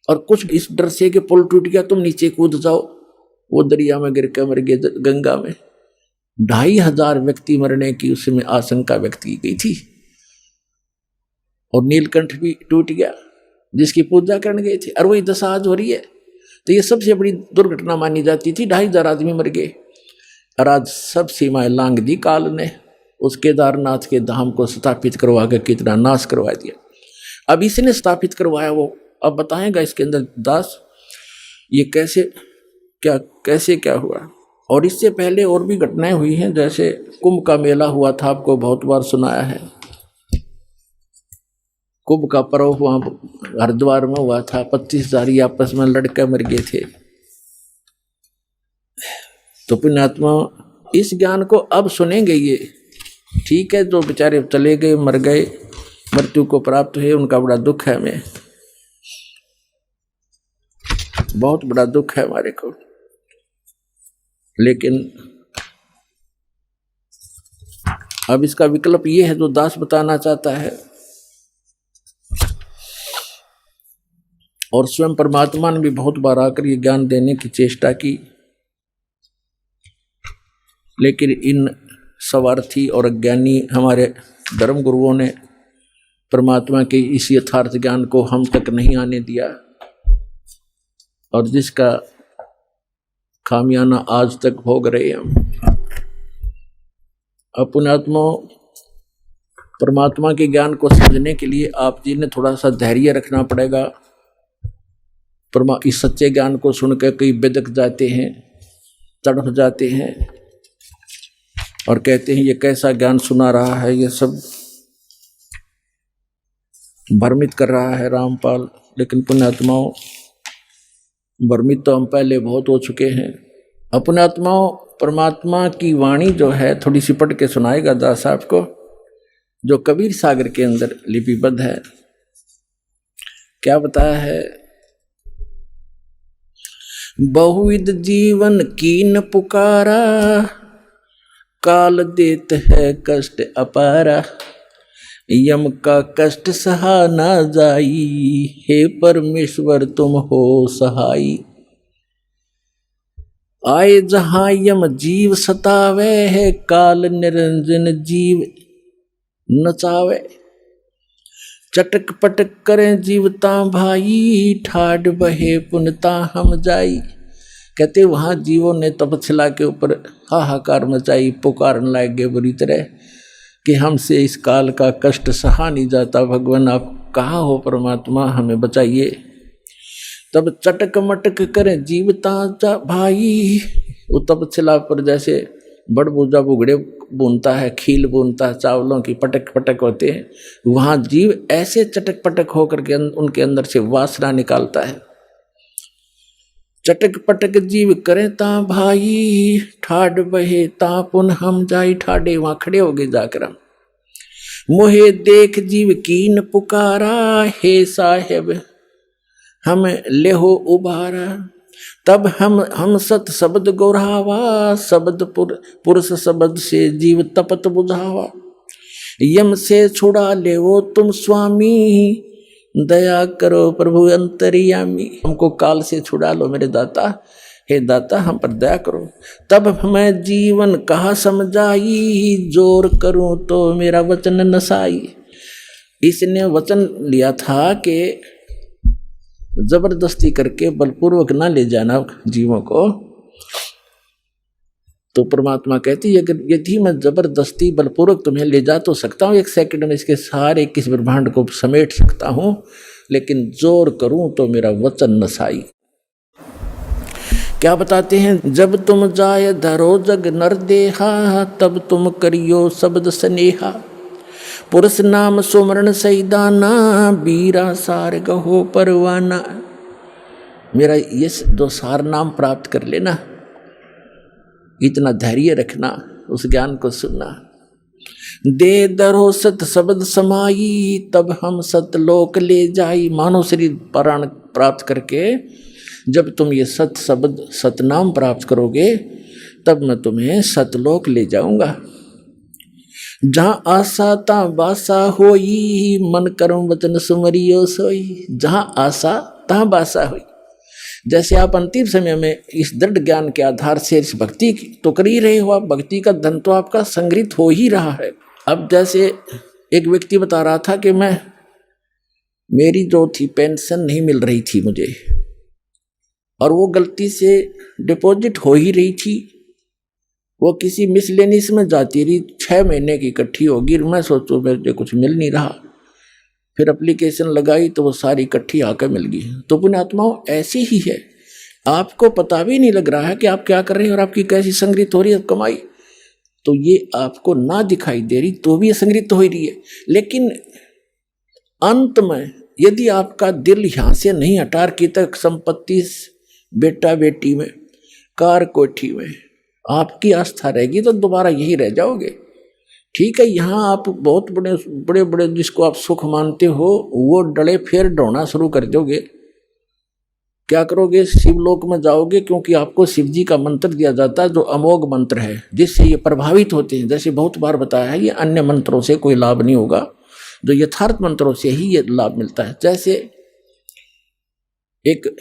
और कुछ इस डर से कि पुल टूट गया तुम नीचे कूद जाओ, वो दरिया में गिर कर मर गए, गंगा में। 2500 व्यक्ति मरने की उसमें आशंका व्यक्त की गई थी, और नीलकंठ भी टूट गया जिसकी पूजा करने गए थे, और वही दशा आज हो रही है। तो ये सबसे बड़ी दुर्घटना मानी जाती थी, 2500 आदमी मर गए, और आज सब सीमाएं लांघ दी काल ने, उस केदारनाथ के धाम को स्थापित करवा कर कितना नाश करवा दिया। अब इसने स्थापित करवाया, वो अब बताएगा इसके अंदर दास ये कैसे क्या हुआ। और इससे पहले और भी घटनाएं हुई हैं, जैसे कुंभ का मेला हुआ था, आपको बहुत बार सुनाया है। कुंभ का पर्व वहाँ हरिद्वार में हुआ था, 25,000 आपस में लड़के मर गए थे। तो पुण्यात्मा इस ज्ञान को अब सुनेंगे, ये ठीक है, जो बेचारे चले गए, मर गए, मृत्यु को प्राप्त हुए, उनका बड़ा दुख है, हमें बहुत बड़ा दुख है हमारे को। लेकिन अब इसका विकल्प ये है जो दास बताना चाहता है, और स्वयं परमात्मा ने भी बहुत बार आकर ये ज्ञान देने की चेष्टा की, लेकिन इन स्वार्थी और अज्ञानी हमारे धर्म गुरुओं ने परमात्मा के इस यथार्थ ज्ञान को हम तक नहीं आने दिया, और जिसका खामियाना आज तक भोग रहे हम। पुण्यात्मा परमात्मा के ज्ञान को समझने के लिए आप जी ने थोड़ा सा धैर्य रखना पड़ेगा, इस सच्चे ज्ञान को सुनकर कई बिदक जाते हैं, तड़फ जाते हैं और कहते हैं ये कैसा ज्ञान सुना रहा है, ये सब भ्रमित कर रहा है रामपाल। लेकिन पुण्यात्माओं, भ्रमित तो हम पहले बहुत हो चुके हैं। अपने आत्माओं, परमात्मा की वाणी जो है थोड़ी सी पढ़ के सुनाएगा दास साहब को, जो कबीर सागर के अंदर लिपिबद्ध है। क्या बताया है? बहुविध जीवन कीन पुकारा, काल देत है कष्ट अपारा, यम का कष्ट सहा ना जाई, हे परमेश्वर तुम हो सहाई। आए जहां यम जीव सतावे है, काल निरंजन जीव नचावे। चटक पटक करें जीवता भाई, ठाड बहे पुनता हम जाई। कहते वहां जीवों ने तपशिला के ऊपर हाहाकार मचाई, पुकारने लग गए बुरी तरह कि हमसे इस काल का कष्ट सहा नहीं जाता, भगवान आप कहाँ हो, परमात्मा हमें बचाइए। तब चटक मटक करें जीवता भाई, वो तपशिला पर जैसे बड़बूजा बुगड़े बुनता है, खील बुनता है, चावलों की पटक पटक होते हैं, वहां जीव ऐसे चटक पटक होकर के उनके अंदर से वासना निकालता है। चटक पटक जीव करें ता भाई, ठाड बहे ता पुन हम जाई। ठाडे वहां खड़े हो गए जाकर हम, मोहे देख जीव कीन पुकारा, हे साहेब हम लेहो उबारा। तब हम सत शब्द गौरावा, शब्द पुरुष शब्द से जीव तपत बुझावा। यम से छुड़ा ले वो तुम स्वामी, दया करो प्रभु अंतर्यामी। हमको काल से छुड़ा लो मेरे दाता, हे दाता हम पर दया करो। तब मैं जीवन कहा समझाई, जोर करूं तो मेरा वचन नसाई। इसने वचन लिया था कि जबरदस्ती करके बलपूर्वक ना ले जाना जीवों को। तो परमात्मा कहती है अगर यदि मैं जबरदस्ती बलपूर्वक तुम्हें ले जा तो सकता हूँ, 1 सेकंड में इसके सारे किस ब्रह्मांड को समेट सकता हूँ, लेकिन जोर करूं तो मेरा वचन नसाई। क्या बताते हैं? जब तुम जाय धरो जग नर देहा, तब तुम करियो शब्द स्नेहा। पुरुष नाम सुमरण सैदाना, बीरा सार गहो परवाना। मेरा ये 2 सार नाम प्राप्त कर लेना, इतना धैर्य रखना, उस ज्ञान को सुनना। दे दरो सत शब्द समाई, तब हम सतलोक ले जाई। मानव शरीर प्राण प्राप्त करके जब तुम ये सत शब्द सतनाम प्राप्त करोगे, तब मैं तुम्हें सतलोक ले जाऊंगा। जहाँ आशा ता बासा होई, मन कर्म वचन सुमरियो सोई। जहाँ आशा तहाँ बासा हुई। जैसे आप अंतिम समय में इस दृढ़ ज्ञान के आधार से इस भक्ति तो कर ही रहे हो, आप भक्ति का धन तो आपका संग्रहित हो ही रहा है। अब जैसे एक व्यक्ति बता रहा था कि मेरी जो थी पेंशन नहीं मिल रही थी मुझे, और वो गलती से डिपॉजिट हो ही रही थी, वो किसी मिसलेनियस में जाती रही, 6 महीने की इकट्ठी होगी। मैं सोचूं मुझे कुछ मिल नहीं रहा, फिर एप्लीकेशन लगाई तो वो सारी इकट्ठी आकर मिल गई। तो पुण्यात्माओं ऐसी ही है, आपको पता भी नहीं लग रहा है कि आप क्या कर रहे हैं और आपकी कैसी संग्रहित हो रही है कमाई। तो ये आपको ना दिखाई दे रही तो भी संग्रहित हो रही है, लेकिन अंत में यदि आपका दिल यहाँ से नहीं हटा की तक संपत्ति, बेटा बेटी में, कार कोठी में आपकी आस्था रहेगी तो दोबारा यही रह जाओगे। ठीक है, यहाँ आप बहुत बड़े बड़े जिसको आप सुख मानते हो वो डले फिर ढोना शुरू कर दोगे। क्या करोगे? शिवलोक में जाओगे, क्योंकि आपको शिव जी का मंत्र दिया जाता है जो अमोघ मंत्र है, जिससे ये प्रभावित होते हैं। जैसे बहुत बार बताया है, ये अन्य मंत्रों से कोई लाभ नहीं होगा, जो यथार्थ मंत्रों से ही ये लाभ मिलता है। जैसे एक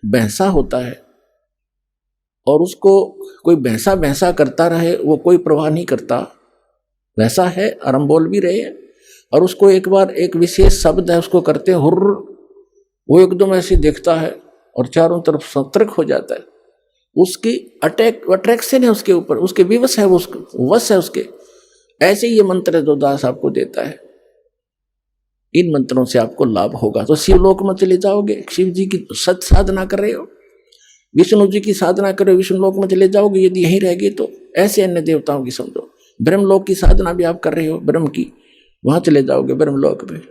भैंसा होता है और उसको कोई भैंसा भैंसा करता रहे, वो कोई परवाह नहीं करता, वैसा है, और हम बोल भी रहे हैं। और उसको एक बार एक विशेष शब्द है उसको करते हैं हुर्र, वो एकदम ऐसे देखता है और चारों तरफ सतर्क हो जाता है। उसकी अट्रैक्शन है उसके ऊपर, उसके विवश है, वो वश है उसके। ऐसे ही ये मंत्र जो दास आपको देता है, इन मंत्रों से आपको लाभ होगा। तो शिवलोक में चले जाओगे, शिव जी की सत साधना कर रहे हो, विष्णु जी की साधना कर रहे हो, विष्णु लोक में चले जाओगे। यदि यहीं रह गए तो ऐसे अन्य देवताओं की समझो। ब्रह्मलोक की साधना भी आप कर रहे हो, ब्रह्म की, वहां चले जाओगे ब्रह्मलोक में।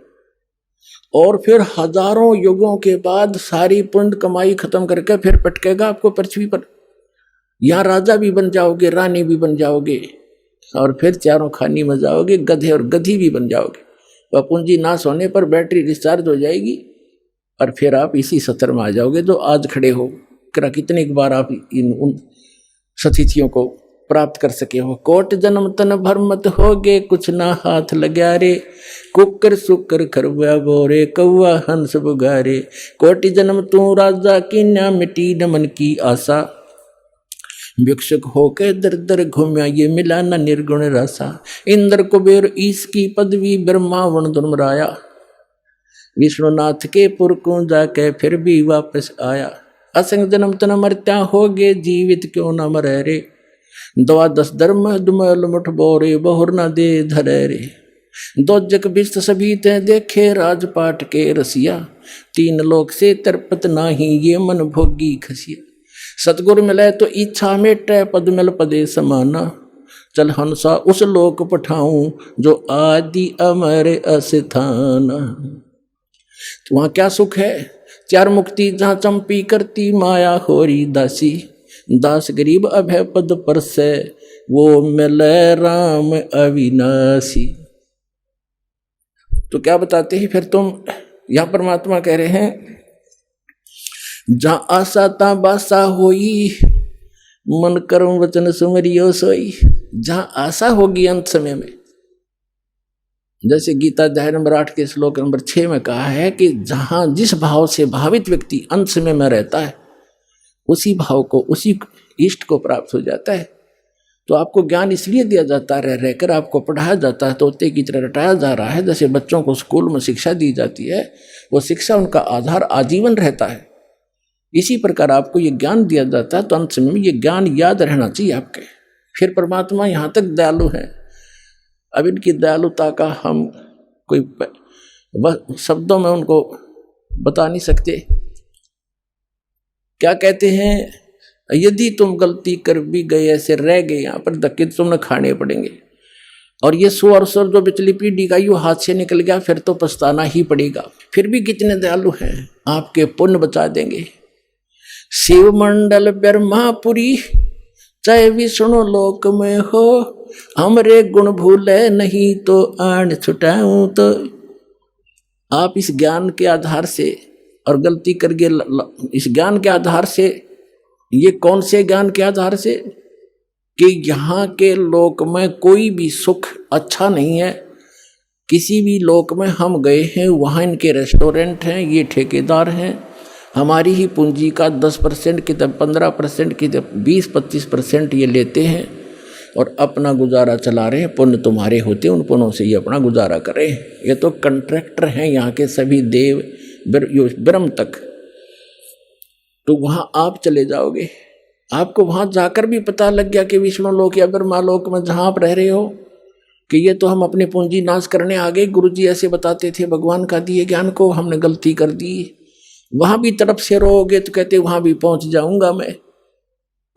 और फिर हजारों युगों के बाद सारी पुण्य कमाई खत्म करके फिर पटकेगा आपको पृथ्वी पर। यहाँ राजा भी बन जाओगे, रानी भी बन जाओगे, और फिर चारों खानी में जाओगे, गधे और गधी भी बन जाओगे। वह पूंजी नाश होने पर बैटरी डिस्चार्ज हो जाएगी और फिर आप इसी सत्र में आ जाओगे जो आज खड़े हो। कितनी बार आप इन उन स्थितियों को प्राप्त कर सके हो। कोट जन्म तन भर मत होगे, कुछ ना हाथ लगा रे, कुकर सुकर खरवा बोरे, कौआ हंस बुगारे। कोटि जन्म तू राजा की, ना मिटी न मन की आशा, भिक्षुक होके दर दर घूमया, ये मिला न निर्गुण रसा। इंद्र कुबेर ईश की पदवी, ब्रह्मा वन दुर्मराया, विष्णुनाथ के पुर को जाके फिर भी वापस आया। असंग जन्म तन मरत्या होगे, जीवित क्यों न मरे रे, द्वादश धर्म दुमल मुठ बोरे, बहुर न दे धरे रे। दो जग बिस्त सभी ते देखे, राजपाट के रसिया, तीन लोक से तरपत नाही, ये मन भोगी खसिया। सतगुरु मिले तो इच्छा मेटे, पद मिल पदे समाना, चल हंसा उस लोक पठाऊं, जो आदि अमर अस्थाना। तो वहां क्या सुख है? चार मुक्ति जहां चंपी करती, माया होरी दासी, दास गरीब अभय पद पर से, वो मिले राम अविनाशी। तो क्या बताते हैं फिर तुम? यह परमात्मा कह रहे हैं, जहां आशा ता बासा होई, मन कर्म वचन सुमरियो सोई। जहां आशा होगी अंत समय में, जैसे गीता अध्याय नंबर 8 के श्लोक नंबर 6 में कहा है कि जहां जिस भाव से भावित व्यक्ति अंत समय में रहता है, उसी भाव को, उसी इष्ट को प्राप्त हो जाता है। तो आपको ज्ञान इसलिए दिया जाता है, रह रहकर आपको पढ़ाया जाता है, तोते की तरह रटाया जा रहा है। जैसे बच्चों को स्कूल में शिक्षा दी जाती है, वो शिक्षा उनका आधार आजीवन रहता है। इसी प्रकार आपको ये ज्ञान दिया जाता है, तो अंत समय में ये ज्ञान याद रहना चाहिए आपके। फिर परमात्मा यहाँ तक दयालु है। अब इनकी दयालुता का हम कोई शब्दों में उनको बता नहीं सकते। क्या कहते हैं, यदि तुम गलती कर भी गए, ऐसे रह गए यहाँ पर, धक्के तुमने खाने पड़ेंगे। और ये सुअर जो पिछली पीढ़ी का यू हाथ से निकल गया, फिर तो पछताना ही पड़ेगा। फिर भी कितने दयालु हैं, आपके पुण्य बचा देंगे। शिव मंडल ब्रह्मापुरी, चाहे विष्णु लोक में हो, हमरे गुण भूले नहीं तो आन छुटाऊं। तो आप इस ज्ञान के आधार से, और गलती करके इस ज्ञान के आधार से, ये कौन से ज्ञान के आधार से, कि यहाँ के लोक में कोई भी सुख अच्छा नहीं है। किसी भी लोक में हम गए हैं, वहाँ इनके रेस्टोरेंट हैं, ये ठेकेदार हैं, हमारी ही पूंजी का 10% की, 15% की, 20-25% ये लेते हैं और अपना गुजारा चला रहे हैं। पुण्य तुम्हारे होते, उन पुण्यों से ये अपना गुजारा करें। ये तो कंट्रैक्टर हैं यहाँ के सभी देव ब्रह्म तक। तो वहाँ आप चले जाओगे, आपको वहाँ जाकर भी पता लग गया कि विष्णु लोक या ब्रह्मा लोक में जहाँ आप रह रहे हो, कि ये तो हम अपनी पूंजी नाश करने आ गए। गुरुजी ऐसे बताते थे, भगवान का दिए ज्ञान को हमने गलती कर दी। वहाँ भी तरफ से रोगे तो कहते वहाँ भी पहुँच जाऊँगा मैं,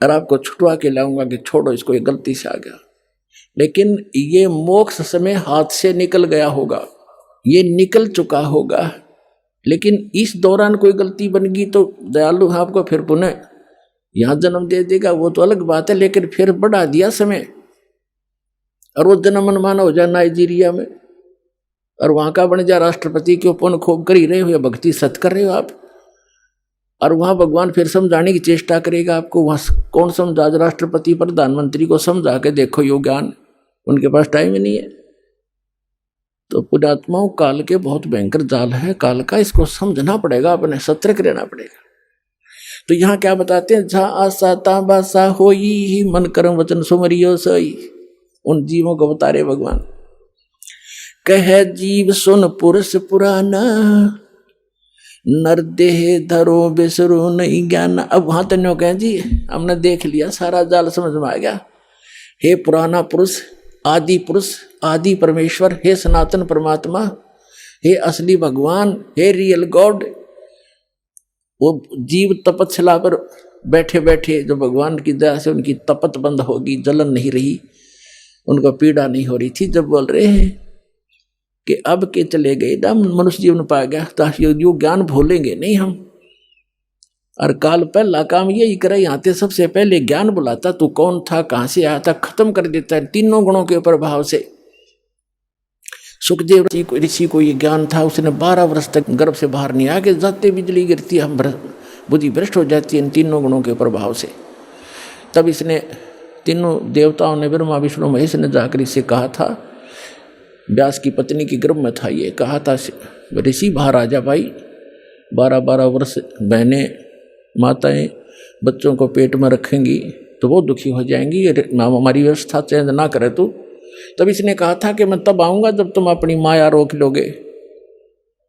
और आपको छुटवा के लाऊंगा कि छोड़ो इसको, ये गलती से आ गया। लेकिन ये मोक्ष समय हाथ से निकल गया होगा, ये निकल चुका होगा। लेकिन इस दौरान कोई गलती बन गई तो दयालु आपको फिर पुनः यहाँ जन्म दे देगा, वो तो अलग बात है। लेकिन फिर बढ़ा दिया समय, और वो जन्म मनमाना हो जाए नाइजीरिया में, और वहाँ का बन जाए राष्ट्रपति, क्यों पुण्य खूब कर ही रहे हो या भक्ति सत कर रहे हो आप। और वहाँ भगवान फिर समझाने की चेष्टा करेगा आपको। वहाँ कौन समझा, राष्ट्रपति प्रधानमंत्री को समझा के देखो, यो ज्ञान उनके पास टाइम ही नहीं है। तो पुण्यात्माओं, काल के बहुत भयंकर जाल है काल का, इसको समझना पड़ेगा, अपने सतर्क रहना पड़ेगा। तो यहाँ क्या बताते हैं, जहाँ आशा ता बासा होई, मन कर्म वचन सुमरियो सोई। उन जीवों को बता रहे भगवान, कह जीव सुन पुरुष पुराना, नर देह धरो बिसरो नहीं ज्ञान। अब वहां तन्यो कहें जी, हमने देख लिया, सारा जाल समझ में आ गया। हे पुराना पुरुष, आदि परमेश्वर, हे सनातन परमात्मा, हे असली भगवान, हे रियल गॉड। वो जीव तपस्या पर बैठे बैठे जो भगवान की दया से उनकी तपत बंद होगी, जलन नहीं रही, उनको पीड़ा नहीं हो रही थी, जब बोल रहे हैं कि अब के चले गए ना मनुष्य जीवन पा गया, तो यो ज्ञान भूलेंगे नहीं हम। और काल पहला काम यही करे, यहाँ से सबसे पहले ज्ञान बुलाता, तू कौन था, कहाँ से आया था, खत्म कर देता है तीनों गुणों के प्रभाव से। सुखदेव ऋषि को ये ज्ञान था, उसने 12 वर्ष तक गर्भ से बाहर नहीं आके जाते बिजली गिरती, हम बुद्धि भ्रष्ट हो जाती है इन तीनों गुणों के प्रभाव से। तब इसने तीनों देवताओं ने, ब्रह्मा विष्णु महेश ने जाकर इसे कहा था, व्यास की पत्नी की गर्भ में था, ये कहा था ऋषि बाहर आ जा भाई, 12-12 वर्ष बहनें माताएं बच्चों को पेट में रखेंगी तो वो दुखी हो जाएंगी, हमारी व्यवस्था चेंज ना करे तो। तब इसने कहा था कि मैं तब आऊँगा जब तुम अपनी माया रोक लोगे।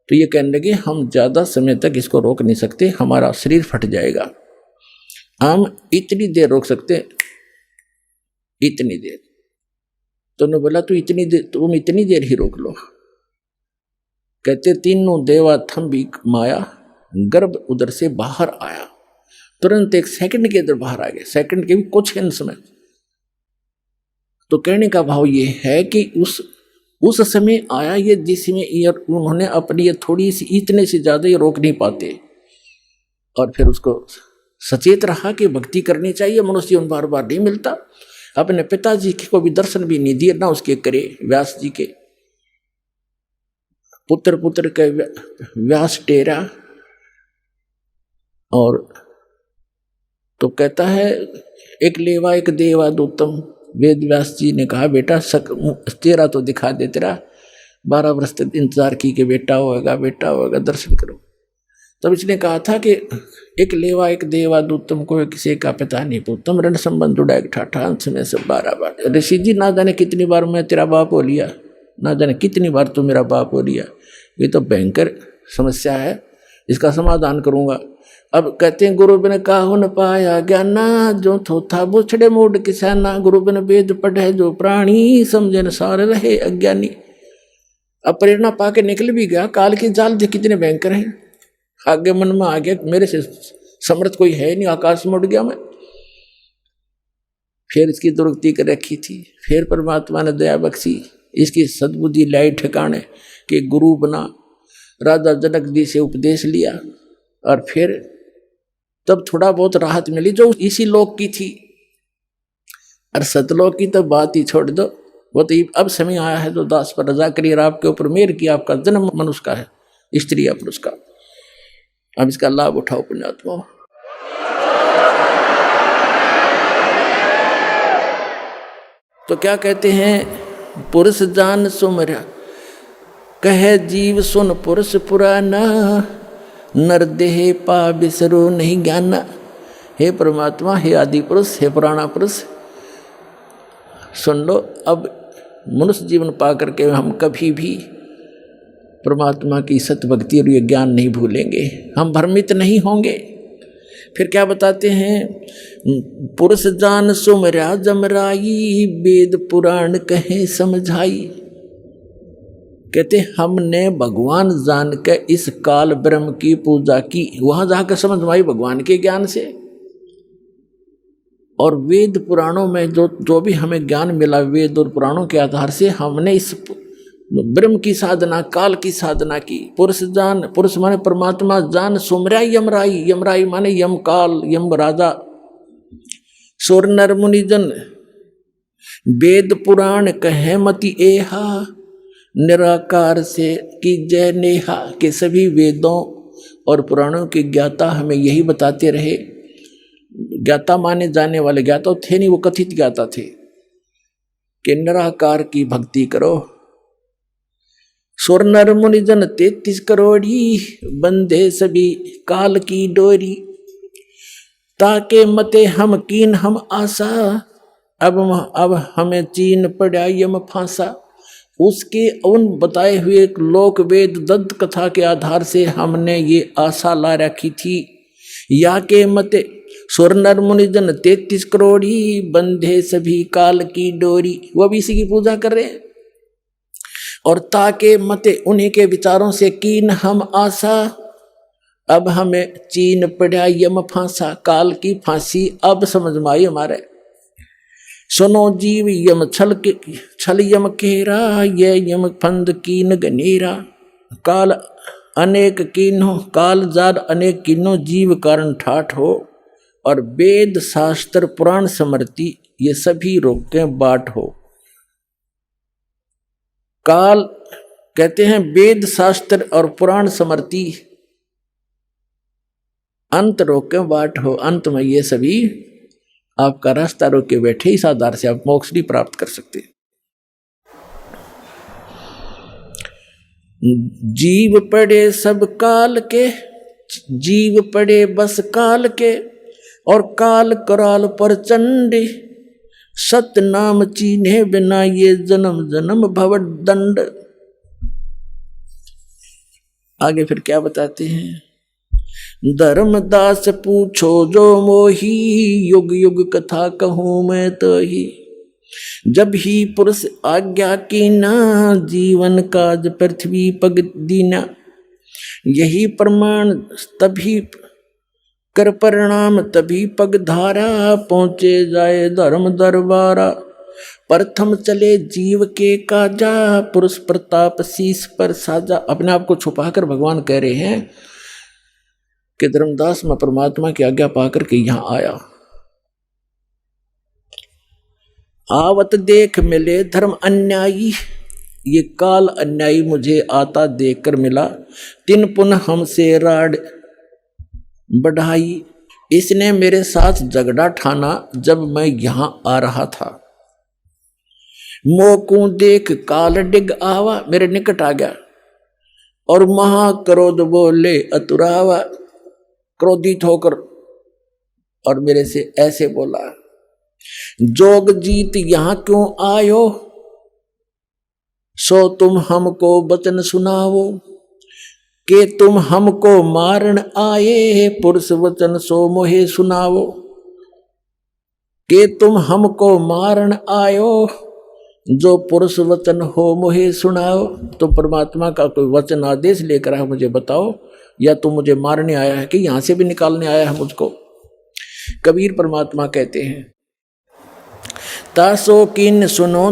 तो ये कहने लगे हम ज़्यादा समय तक इसको रोक नहीं सकते, हमारा शरीर फट जाएगा, हम इतनी देर रोक सकते, इतनी देर। तो उन्होंने बोला तुम इतनी देर ही रोक लो। कहते तीनों देवा थम्बी माया, गर्भ उधर से बाहर आया, तुरंत 1 सेकंड के अंदर बाहर आ गया, सेकंड के भी कुछ हिंस में। तो कहने का भाव ये है कि उस समय आया ये जिसमें उन्होंने अपनी थोड़ी सी, इतने से ज्यादा ये रोक नहीं पाते, और फिर उसको सचेत रहा कि भक्ति करनी चाहिए, मनुष्य जीवन बार बार नहीं मिलता। अपने पिताजी को भी दर्शन भी नहीं दिए ना उसके करे, व्यास जी के पुत्र के व्यास टेरा। और तो कहता है एक लेवा एक देवा दूतम, वेद व्यास जी ने कहा बेटा तेरा तो दिखा दे, तेरा 12 वर्ष तक इंतजार की कि बेटा होगा दर्शन करो। तब इसने कहा था कि एक लेवा एक देवा दूतम को किसी का पिता नहीं पूतम, रण संबंध जुड़ा एक ठाठा अंश में से 12 बार। ऋषि जी ना जाने कितनी बार मैं तेरा बाप हो लिया, ना जाने कितनी बार तू मेरा बाप हो लिया, ये तो भयंकर समस्या है, इसका समाधान करूंगा। अब कहते हैं गुरु बिन काहु न पाया ज्ञाना, जो थोथा बुछड़े मूड किसाना, गुरु बिन वेद पढ़े जो प्राणी, समझे न सार रहे अज्ञानी। अब प्रेरणा पाके निकल भी गया, काल की जाल जो कितने भयंकर हैं, आगे मन में आ गया मेरे से समर्थ कोई है नहीं, आकाश में उड़ गया मैं। फिर इसकी दुर्गति कर रखी थी, फिर परमात्मा ने दया बख्शी, इसकी सद्बुद्धि लाई ठिकाने कि गुरु बना, राजा जनक जी से उपदेश लिया, और फिर तब थोड़ा बहुत राहत मिली जो इसी लोक की थी। और सतलोक की तो बात ही छोड़ दो, वो तो अब समय आया है जो दास पर रजा करिए, आपके ऊपर मेहर की, आपका जन्म मनुष्य का है, स्त्री या पुरुष का। अब इसका लाभ उठाओ पुण्यात्मा। तो क्या कहते हैं, पुरुष जान सुमरा कहे जीव सुन पुरुष पुराना, नर देह पा बिसरो नहीं ज्ञाना। हे परमात्मा, हे आदि पुरुष, हे पुराना पुरुष, सुन लो, अब मनुष्य जीवन पा करके हम कभी भी परमात्मा की सत्य भक्ति और ये ज्ञान नहीं भूलेंगे, हम भ्रमित नहीं होंगे। फिर क्या बताते हैं, पुरुष जान सुमरा जमराई, वेद पुराण कहे समझाई। कहते हमने भगवान जान के इस काल ब्रह्म की पूजा की, वहां जाकर समझ में आई भगवान के ज्ञान से। और वेद पुराणों में जो भी हमें ज्ञान मिला, वेद और पुराणों के आधार से हमने इस ब्रह्म की साधना, काल की साधना की। पुरुष जान, पुरुष माने परमात्मा, जान सुमराई यमराई, यमराई माने यम काल, यम राजा। सुर नर मुनिजन वेद पुराण कहे मति एहा, निराकार से की जय नेहा। के सभी वेदों और पुराणों के ज्ञाता हमें यही बताते रहे, ज्ञाता माने जाने वाले, ज्ञाता थे नहीं, वो कथित ज्ञाता थे, कि निराकार की भक्ति करो। सुर नर मुनिजन 33 करोड़ी, बंधे सभी काल की डोरी। ताके मते हम कीन हम आशा, अब हमें चीन पड़ा यम फांसा। उसके उन बताए हुए लोक वेद दंत कथा के आधार से हमने ये आशा ला रखी थी। या के मते सुर नर मुनिजन 33 करोड़ी, बंधे सभी काल की डोरी। वो भी इसी की पूजा कर रहे हैं। और ताके मते उन्हीं के विचारों से कीन हम आशा, अब हमें चीन पड़ा यम फांसा, काल की फांसी अब समझ में आई हमारे। सुनो जीव यम छल यम केरा, ये यम फंद कीन गनेरा, काल अनेक कीनो, काल जार अनेक कीनो, जीव कारण ठाठ हो, और वेद शास्त्र पुराण स्मृति ये सभी रोके बाट हो। काल कहते हैं वेद शास्त्र और पुराण स्मृति अंत रोके बाट हो, अंत में ये सभी आपका रास्ता रोके बैठे, इस आधार से आप मोक्ष भी प्राप्त कर सकते हैं। जीव पड़े सब काल के, जीव पड़े बस काल के, और काल कराल पर चंडी, सत्य नाम चीन्हे बिना ये जन्म जन्म भव दंड। आगे फिर क्या बताते हैं, धर्मदास पूछो जो मोही, युग युग कथा कहूँ मैं तो ही, जब ही पुरुष आज्ञा की ना, जीवन काज पृथ्वी पग दीना, यही प्रमाण तभी कर परिणाम तभी पग धारा, पहुँचे जाए धर्म दरबारा, प्रथम चले जीव के काजा, पुरुष प्रताप शीश पर साजा। अपने आप को छुपाकर भगवान कह रहे हैं कि धर्मदास मैं परमात्मा की आज्ञा पाकर के यहाँ आया, आवत देख मिले धर्म अन्यायी, ये काल अन्यायी मुझे आता देखकर मिला, तिन पुनः हमसे राड बढ़ाई, इसने मेरे साथ झगड़ा ठाना जब मैं यहां आ रहा था, मोकू देख काल डिग आवा, मेरे निकट आ गया, और महाक्रोध बोले अतुरावा, क्रोधित होकर और मेरे से ऐसे बोला, जोग जीत यहां क्यों आयो, सो तुम हमको वचन सुनाओ, कि तुम हमको मारन आए, पुरुष वचन सो मोहे सुनाओ, कि तुम हमको मारन आयो, जो पुरुष वचन हो मोहे सुनाओ। तो परमात्मा का कोई वचन आदेश लेकर आया मुझे बताओ, या तुम मुझे मारने आया है कि यहां से भी निकालने आया है मुझको। कबीर परमात्मा कहते हैं, तासो किन सुनो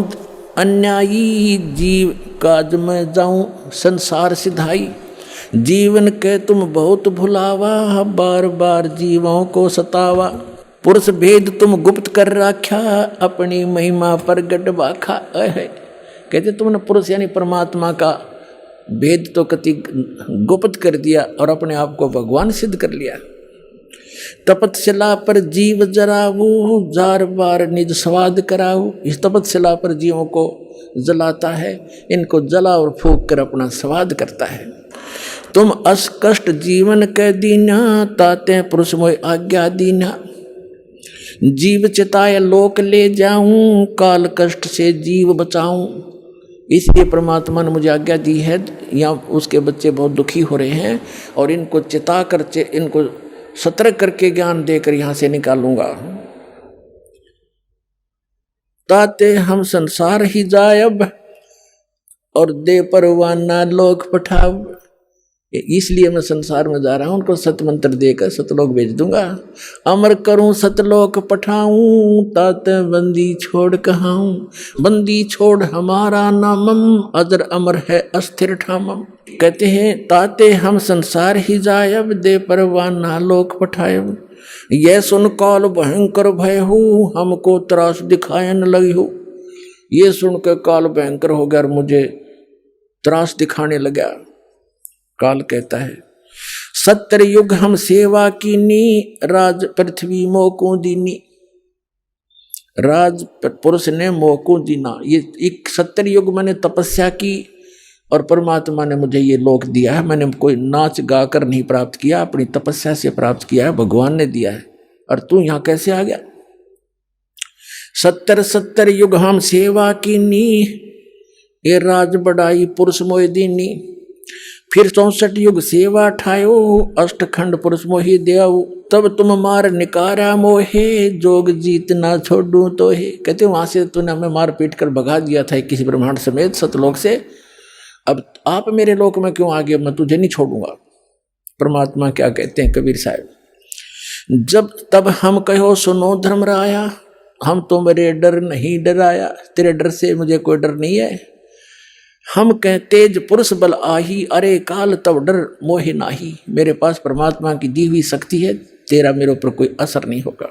अन्यायी, जीव काज में जाऊं संसार सिधाई, जीवन के तुम बहुत भुलावा, बार बार जीवों को सतावा, पुरुष भेद तुम गुप्त कर रखा, अपनी महिमा प्रगट बाखा। कहते तुमने पुरुष यानी परमात्मा का भेद तो कति गुप्त कर दिया और अपने आप को भगवान सिद्ध कर लिया। तपतशिला पर जीव जराऊ, जार बार निज स्वाद कराऊ। इस तपतशिला पर जीवों को जलाता है, इनको जला और फूंक कर अपना स्वाद करता है। तुम अस कष्ट जीवन के दीना, ताते पुरुष मोय आज्ञा दीना, जीव चिताय लोक ले जाऊं, काल कष्ट से जीव बचाऊं। इसलिए परमात्मा ने मुझे आज्ञा दी है, यहाँ उसके बच्चे बहुत दुखी हो रहे हैं और इनको चिता कर, इनको सतर्क करके ज्ञान देकर यहाँ से निकालूंगा। ताते हम संसार ही जायब, और दे परवाना लोक पठाव। इसलिए मैं संसार में जा रहा हूं, उनको सत मंत्र देकर सतलोक भेज दूंगा। अमर करूं सतलोक पठाऊं, ताते बंदी छोड़ कहाऊं। बंदी छोड़ हमारा नामम, अजर अमर है अस्थिर ठामम। कहते हैं ताते हम संसार ही जायब, दे परवाना लोक पठायब। यह सुन काल भयंकर भय हो, हमको त्रास दिखायन लगी हो। ये सुनकर काल भयंकर हो गया और मुझे त्रास दिखाने लगा। काल कहता है सत्तर युग हम सेवा कीनी, राज पृथ्वी मोको दीनी। राज पुरुष ने मोको दीना, ये एक 70 युग मैंने तपस्या की और परमात्मा ने मुझे ये लोक दिया है। मैंने कोई नाच गा कर नहीं प्राप्त किया, अपनी तपस्या से प्राप्त किया है, भगवान ने दिया है। और तू यहां कैसे आ गया? 70 युग हम सेवा कीनी, ये राज बढ़ाई पुरुष मोह दीनी। फिर 64 युग सेवा ठायो, अष्टखंड पुरुष मोहि देव। तब तुम मार निकारा मोहे, जोग जीत ना छोड़ू तो है। कहते वहां से तूने हमें मार पीट कर भगा दिया था किसी ब्रह्मांड समेत सतलोक से, अब आप मेरे लोक में क्यों आ गए, मैं तुझे नहीं छोड़ूंगा। परमात्मा क्या कहते हैं कबीर साहब, जब तब हम कहो सुनो धर्मराया, हम तुम्हारे डर नहीं डराया, तेरे डर से मुझे कोई डर नहीं है। हम कह तेज पुरुष बल आही, अरे काल तब डर मोहे नाही। मेरे पास परमात्मा की दी हुई शक्ति है, तेरा मेरे ऊपर कोई असर नहीं होगा।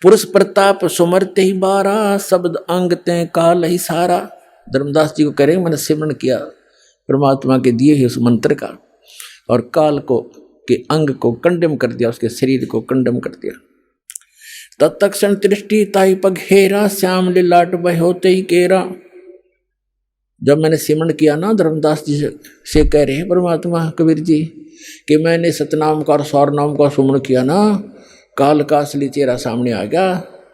पुरुष प्रताप सुमरते ही बारा, शब्द अंग ते काल ही सारा। धर्मदास जी को कह रहे मैंने सिमरण किया परमात्मा के दिए हुए उस मंत्र का, और काल को के अंग को कंडम कर दिया, उसके शरीर को कंडम कर दिया। तत्क्षण दृष्टि ताई पघेरा, श्याम लिलाट बह होते ही केरा। जब मैंने सिमरण किया ना, धर्मदास जी से कह रहे हैं परमात्मा कबीर जी कि मैंने सतनाम का और सौर नाम का सुमरण किया ना, काल का असली चेहरा सामने आ गया।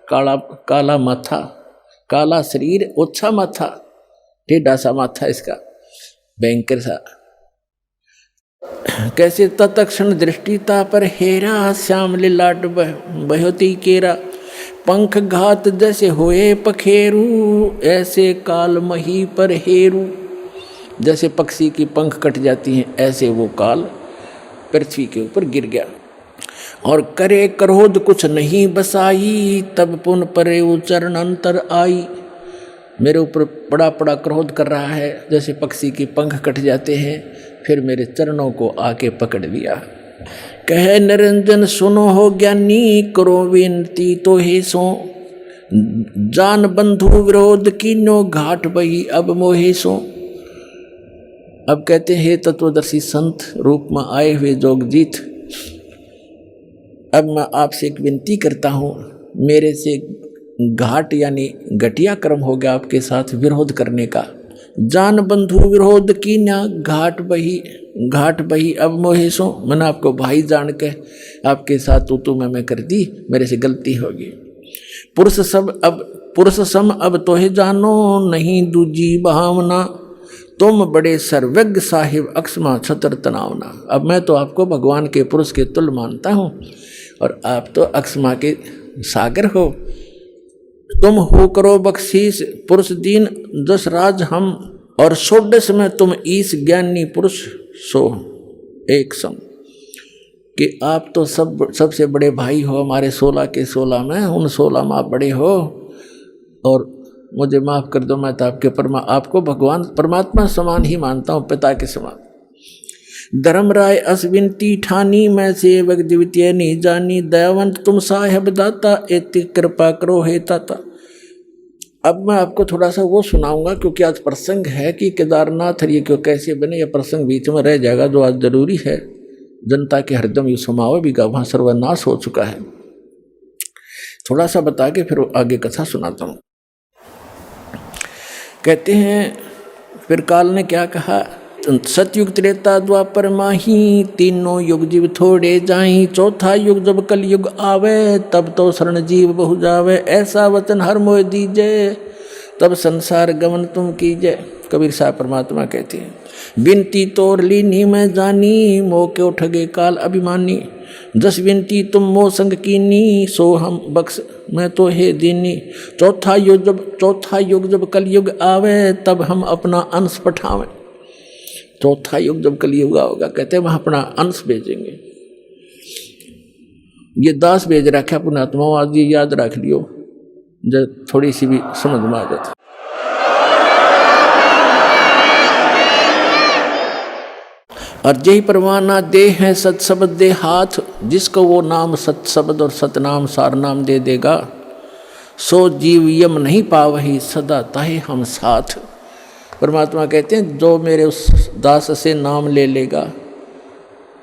काला काला माथा, काला शरीर, ओछा माथा, टेढ़ा सा माथा इसका, भयंकर सा। कैसे तत्क्षण दृष्टिता पर हेरा, श्याम लिलाट बहोती केरा। पंख घात जैसे होए पखेरू, ऐसे काल मही पर हेरू। जैसे पक्षी की पंख कट जाती हैं, ऐसे वो काल पृथ्वी के ऊपर गिर गया। और करे क्रोध कुछ नहीं बसाई, तब पुन परे चरण अंतर आई। मेरे ऊपर बड़ा बड़ा क्रोध कर रहा है, जैसे पक्षी की पंख कट जाते हैं, फिर मेरे चरणों को आके पकड़ लिया। कहे निरंजन सुनो हो ज्ञानी, करो विनती तो हे सो। जान बंधु विरोध कीनो, घाट बही अब मोहे सो। अब कहते हैं तत्वदर्शी संत रूप में आए हुए जोगजीत, अब मैं आपसे एक विनती करता हूँ, मेरे से घाट यानी घटिया कर्म हो गया आपके साथ विरोध करने का। जान बंधु विरोध की ना, घाट बही अब मोहे सो। मैंने आपको भाई जान के आपके साथ तू मैं कर दी, मेरे से गलती होगी। पुरुष सम अब तोहे जानो, नहीं दूजी भावना। तुम बड़े सर्वज्ञ साहिब, अक्षमा छतर तनावना। अब मैं तो आपको भगवान के पुरुष के तुल्य मानता हूँ, और आप तो अक्षमा के सागर हो। तुम हो करो बख्शीश पुरुष दीन, दस राज हम, और षोडश में तुम ईश ज्ञानी पुरुष सो एक सम। कि आप तो सबसे बड़े भाई हो, हमारे 16 के 16 में, उन 16 में आप बड़े हो, और मुझे माफ़ कर दो, मैं तो आपको भगवान परमात्मा समान ही मानता हूँ, पिता के समान। धर्मराय असविनती ठानी, मैं सेवक द्वितीय नहीं जानी। दयावंत तुम साहेब दाता, एति कृपा करो हे ताता। अब मैं आपको थोड़ा सा वो सुनाऊंगा, क्योंकि आज प्रसंग है कि केदारनाथ ये क्यों कैसे बने, ये प्रसंग बीच में रह जाएगा, जो आज जरूरी है। जनता के हरदम यू समावे भी का वहाँ सर्वनाश हो चुका है। थोड़ा सा बता के फिर आगे कथा सुनाता हूँ। कहते हैं फिर काल ने क्या कहा, सतयुग त्रेता द्वापर माही, तीनों युग जीव थोड़े जाई। चौथा युग जब कल युग आवे, तब तो शरण जीव बहु जावे। ऐसा वचन हर मोह दीजे, तब संसार गमन तुम कीजे। कबीर साहब परमात्मा कहते हैं, बिनती तोर लीनी मैं जानी, मोह क्यों ठगे काल अभिमानी। जस बिनती तुम मोह संग कीनी, सो हम बख्श मैं तो हे दीनी। चौथा युग जब कल युग आवे, तब हम अपना अंश पठावें। चौथा युग जब कलयुग होगा, कहते हैं वहां अपना अंश भेजेंगे। ये दास भेज रखा पुणात्मा, आज ये याद रख लियो, जब थोड़ी सी भी समझ में आ जाती। और जय परवाना दे है सत शब्द दे हाथ, जिसको वो नाम सत शब्द और सतनाम सार नाम दे देगा, सो जीव यम नहीं पावही, सदा ताहे हम साथ। परमात्मा कहते हैं जो मेरे उस दास से नाम ले लेगा,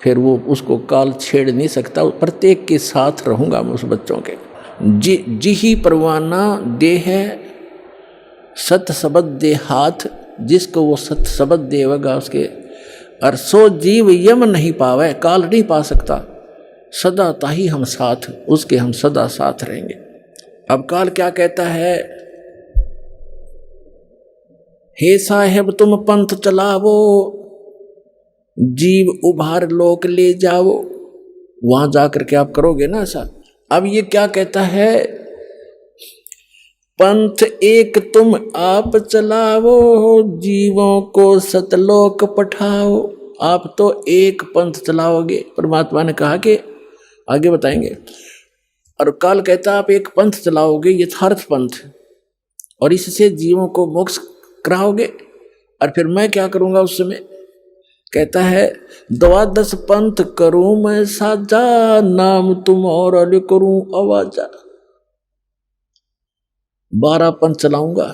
फिर वो उसको काल छेड़ नहीं सकता, प्रत्येक के साथ रहूँगा मैं उस बच्चों के। जी ही परवाना दे है सत शब्द दे हाथ, जिसको वो सत शब्द देगा उसके, और सो जीव यम नहीं पावे, काल नहीं पा सकता, सदा ताही हम साथ, उसके हम सदा साथ रहेंगे। अब काल क्या कहता है, हे साहेब तुम पंथ चलावो, जीव उभार लोक ले जाओ। वहां जाकर के आप करोगे ना ऐसा। अब ये क्या कहता है, पंथ एक तुम आप चलाओ, जीवों को सतलोक पठाओ। आप तो एक पंथ चलाओगे, परमात्मा ने कहा कि आगे बताएंगे। और काल कहता आप एक पंथ चलाओगे, यथार्थ पंथ, और इससे जीवों को मोक्ष कराओगे। और फिर मैं क्या करूंगा उस समय? कहता है 12 पंथ करूं मैं साजा, नाम तुम्हारा ले करूं आवाजा। 12 पंथ चलाऊंगा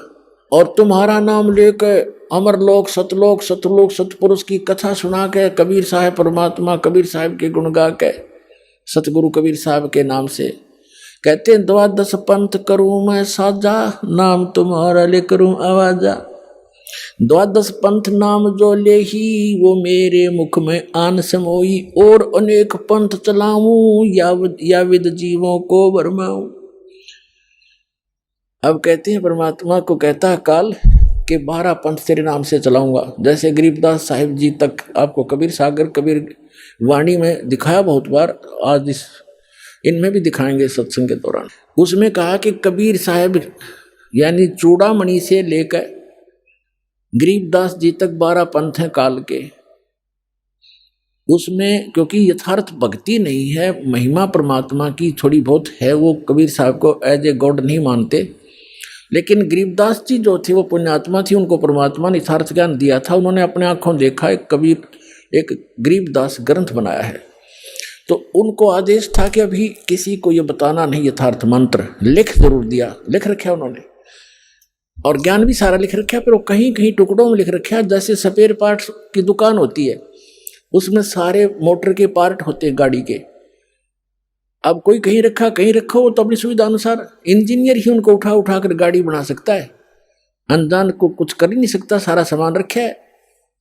और तुम्हारा नाम लेकर अमरलोक सतलोक सतलोक सतपुरुष की कथा सुना के, कबीर साहब परमात्मा कबीर साहब के गुण गा के, सतगुरु कबीर साहब के नाम से कहते हैं 12 पंथ करूं मैं साजा, नाम तुम्हारा ले करूं आवाजा। 12 पंथ नाम जो ले ही, वो मेरे मुख में आन समोई। और अनेक पंथ चलाऊं, या विद जीवों को भरमाऊं। अब कहते हैं परमात्मा को कहता है काल कि 12 पंथ तेरे नाम से चलाऊंगा। जैसे गरीबदास साहिब जी तक आपको कबीर सागर कबीर वाणी में दिखाया बहुत बार, आज इनमें भी दिखाएंगे सत्संग के दौरान। उसमें कहा कि कबीर साहब यानी चूड़ामणि से लेकर गरीबदास जी तक 12 पंथ हैं काल के। उसमें क्योंकि यथार्थ भक्ति नहीं है, महिमा परमात्मा की थोड़ी बहुत है, वो कबीर साहब को एज ए गॉड नहीं मानते। लेकिन गरीबदास जी जो थे वो पुण्यात्मा थी, उनको परमात्मा ने यथार्थ ज्ञान दिया था। उन्होंने अपने आंखों देखा एक कबीर एक गरीबदास ग्रंथ बनाया है, तो उनको आदेश था कि अभी किसी को ये बताना नहीं यथार्थ मंत्र। लिख जरूर दिया, लिख रखा उन्होंने, और ज्ञान भी सारा लिख रखा, पर वो कहीं कहीं टुकड़ों में लिख रखा। जैसे स्पेयर पार्ट्स की दुकान होती है, उसमें सारे मोटर के पार्ट होते हैं गाड़ी के। अब कोई कहीं रखा कहीं रखो, वो तो अपनी सुविधा अनुसार इंजीनियर ही उनको उठा उठा कर गाड़ी बना सकता है, अनजान को कुछ कर ही नहीं सकता। सारा सामान रखा है,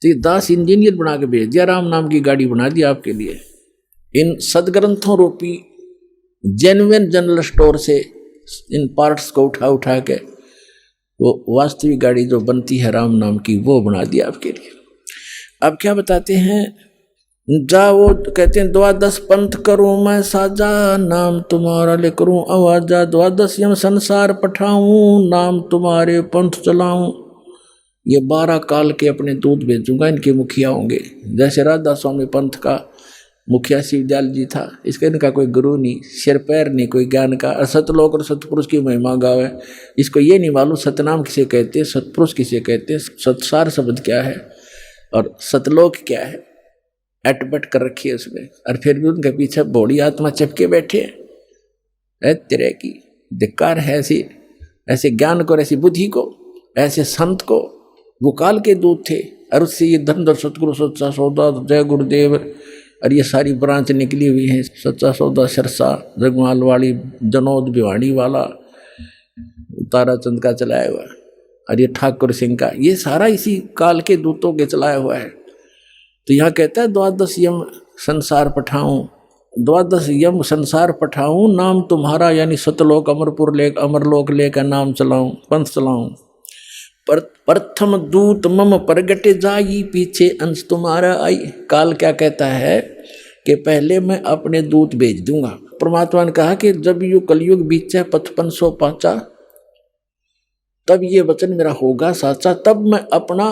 तो ये दास इंजीनियर बना के भेज दिया, राम नाम की गाड़ी बना दी आपके लिए। इन सदग्रंथों रूपी जेन्युइन जनरल स्टोर से इन पार्ट्स को उठा उठा के वो वास्तविक गाड़ी जो बनती है राम नाम की, वो बना दिया आपके लिए। अब क्या बताते हैं, जाओ कहते हैं 12 पंथ करूं मैं साजा, नाम तुम्हारा ले करूं आवाजा। 12 यम संसार पठाऊं, नाम तुम्हारे पंथ चलाऊं। ये 12 काल के अपने दूत भेजूंगा, इनके मुखिया होंगे। जैसे राधा स्वामी पंथ का मुखिया शिवदयाल जी था, इसका इनका कोई गुरु नहीं, सिर पैर नहीं कोई ज्ञान का। सतलोक और सतपुरुष की महिमा गावे, इसको ये नहीं मालूम सतनाम किसे कहते हैं, सतपुरुष किसे कहते हैं, सतसार शब्द क्या है और सतलोक क्या है, अटपट कर रखी है उसमें। और फिर भी उनके पीछे बौड़ी आत्मा चपके बैठे है। तेरे की धिक्कार है ऐसे ज्ञान को, ऐसी बुद्धि को, ऐसे संत को। वो काल के दूत थे, और उससे ये धनधर सतगुरु सच्चा सौदा जय गुरुदेव और ये सारी ब्रांच निकली हुई हैं। सच्चा सौदा सरसा जगमाल वाली जनोद भिवाड़ी वाला ताराचंद का चलाया हुआ, और ये ठाकुर सिंह का, ये सारा इसी काल के दूतों के चलाया हुआ है। तो यहाँ कहता है 12 यम संसार पठाऊं, 12 यम संसार पठाऊं, नाम तुम्हारा यानी सतलोक अमरलोक लेकर नाम चलाऊं, पंथ चलाऊं। प्रथम दूत मम प्रगट जाई, पीछे अंश तुम्हारा आई। काल क्या कहता है कि पहले मैं अपने दूत भेज दूंगा। परमात्मा ने कहा कि जब यू कलयुग बीचे पचपन सौ पाचा, तब ये वचन मेरा होगा साचा, तब मैं अपना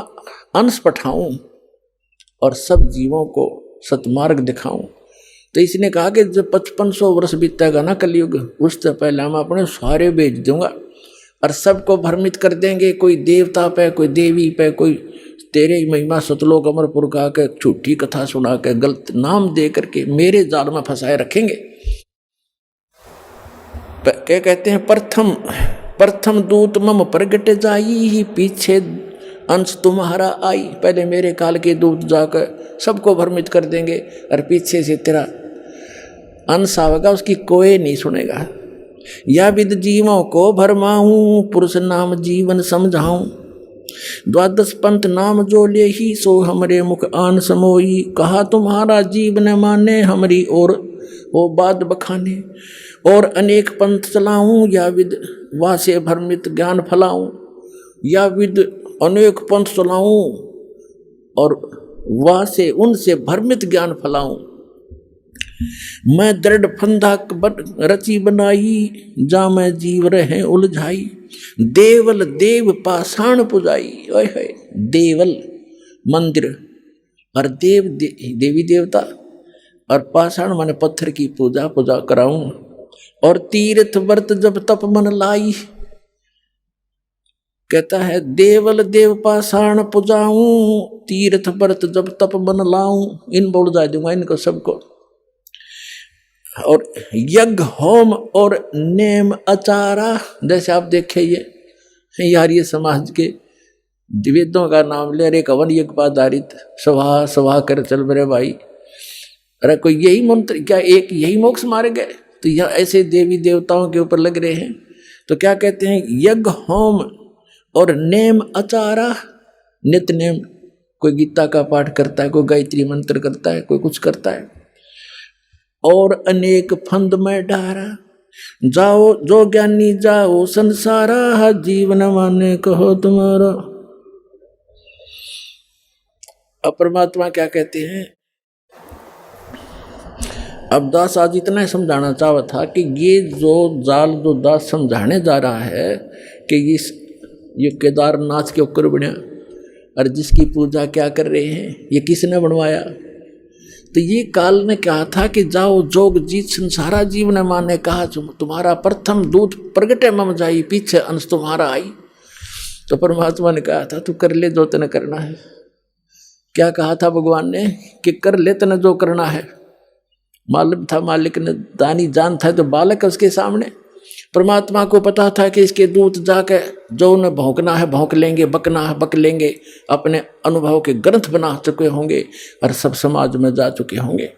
अंश पठाऊं और सब जीवों को सतमार्ग दिखाऊं। तो इसने कहा कि जब 5500 वर्ष बीतेगा ना कलयुग, उससे पहले हम अपने सारे भेज दूंगा और सबको भ्रमित कर देंगे। कोई देवता पे, कोई देवी पे, कोई तेरे महिमा सतलोक अमरपुर का के झूठी कथा सुना के गलत नाम दे करके मेरे जाल में फंसाए रखेंगे। क्या कहते हैं, प्रथम दूत मम प्रगट जाई, पीछे अंश तुम्हारा आई। पहले मेरे काल के दूत जाकर सबको भ्रमित कर देंगे, और पीछे से तेरा अंश आवेगा, उसकी कोई नहीं सुनेगा। या विद जीवों को भरमाऊं, पुरुष नाम जीवन समझाऊं। 12 पंथ नाम जो ले ही, सो हमरे मुख आन समोई। कहा तुम्हारा जीव न माने, हमरी और वो बात बखाने। और अनेक पंथ चलाऊं, या विद वासे भ्रमित ज्ञान फलाऊं। या विद अनेक पंथ चलाऊं और वासे उनसे भ्रमित ज्ञान फलाऊं। मैं दृढ़ फंदा रची बनाई, जा मैं जीव रहे उलझाई। देवल देव पाषाण पुजाई, ओए होए, देवल मंदिर और देवी देवता और पाषाण माने पत्थर की पूजा कराऊं। और तीर्थ व्रत जब तप मन लाई, कहता है देवल देव पाषाण पुजाऊं, तीर्थ व्रत जब तप मन लाऊं। इन बोल जा दूंगा इनको सबको। और यज्ञ होम और नेम आचारा, जैसे आप देखे ये यार, ये समाज के वेदों का नाम ले, अरे कवन यज्ञ आधारित सभा सभा कर चल मेरे भाई। अरे कोई यही मंत्र क्या, एक यही मोक्ष मारे गए? तो यह ऐसे देवी देवताओं के ऊपर लग रहे हैं। तो क्या कहते हैं, यज्ञ होम और नेम आचारा, नित्य नेम, कोई गीता का पाठ करता है, कोई गायत्री मंत्र करता है, कोई कुछ करता है। और अनेक फंद में डारा, जाओ जो ज्ञानी जाओ संसारा, जीवन माने कहो तुम्हारा। अब परमात्मा क्या कहते हैं, अब दास आज इतना ही समझाना चाहा था कि ये जो जाल जो दास समझाने जा रहा है कि ये केदारनाथ के ऊपर बना और जिसकी पूजा क्या कर रहे हैं, ये किसने बनवाया? तो ये काल ने कहा था कि जाओ जोग जीत संसारा, जीव ने माने कहा तुम्हारा प्रथम दूत प्रगटे मम जाई, पीछे अंश तुम्हारा आई। तो परमात्मा ने कहा था तू कर ले जो तने करना है। क्या कहा था भगवान ने कि कर ले तने जो करना है। मालूम था मालिक ने, दानी जान था जो बालक उसके सामने। परमात्मा को पता था कि इसके दूत जाके जो उन्हें भौंकना है भौंक लेंगे, बकना है बक लेंगे, अपने अनुभव के ग्रंथ बना चुके होंगे और सब समाज में जा चुके होंगे।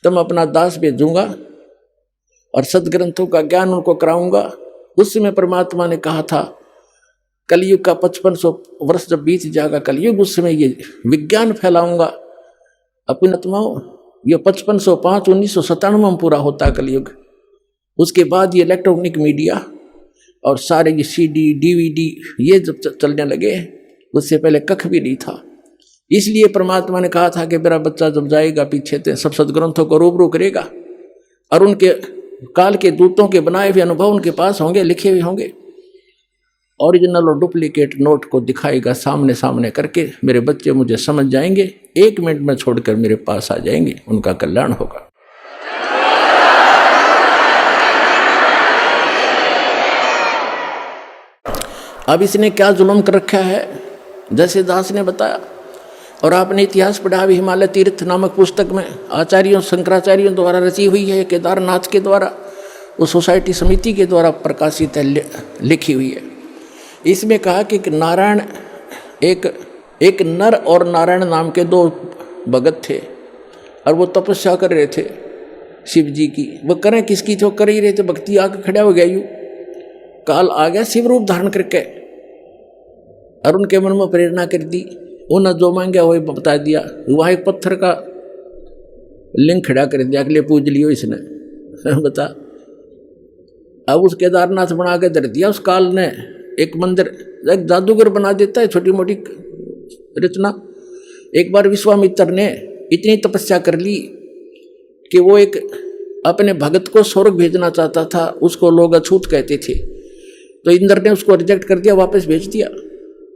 तो मैं अपना दास भेजूंगा और सदग्रंथों का ज्ञान उनको कराऊंगा। उस समय परमात्मा ने कहा था कलयुग का 5500 वर्ष जब बीत जाएगा कलयुग, उस समय ये विज्ञान फैलाऊंगा अपनी आत्माओं। ये 5505 1997 में पूरा होता है कलयुग। उसके बाद ये इलेक्ट्रॉनिक मीडिया और सारे ये CD DVD ये जब चलने लगे, उससे पहले कख भी नहीं था। इसलिए परमात्मा ने कहा था कि मेरा बच्चा जब जाएगा पीछे से सब सदग्रंथों को रूबरू करेगा और उनके काल के दूतों के बनाए हुए अनुभव उनके पास होंगे, लिखे हुए होंगे। ओरिजिनल और डुप्लीकेट नोट को दिखाएगा सामने सामने करके, मेरे बच्चे मुझे समझ जाएंगे, 1 मिनट में छोड़कर मेरे पास आ जाएंगे, उनका कल्याण होगा। अब इसने क्या जुल्म कर रखा है, जैसे दास ने बताया और आपने इतिहास पढ़ा भी, हिमालय तीर्थ नामक पुस्तक में आचार्यों शंकराचार्यों द्वारा रची हुई है, केदारनाथ के द्वारा, उस सोसाइटी समिति के द्वारा प्रकाशित है, लिखी हुई है। इसमें कहा कि नारायण एक नर और नारायण नाम के 2 भगत थे और वो तपस्या कर रहे थे शिव जी की। वो करें किसकी, तो कर ही रहे थे, भक्ति आके खड़ा हो गया। यूं काल आ गया शिव रूप धारण करके और उनके मन में प्रेरणा कर दी। उन्हें जो मांगा वही बता दिया। वहाँ एक पत्थर का लिंग खड़ा कर दिया, अगले पूज लियो इसने बता। अब उस केदारनाथ बना के धर दिया। उस काल ने एक मंदिर, एक जादूगर बना देता है छोटी मोटी रचना। एक बार विश्वामित्र ने इतनी तपस्या कर ली कि वो एक अपने भगत को स्वर्ग भेजना चाहता था, उसको लोग अछूत कहते थे, तो इंद्र ने उसको रिजेक्ट कर दिया, वापस भेज दिया।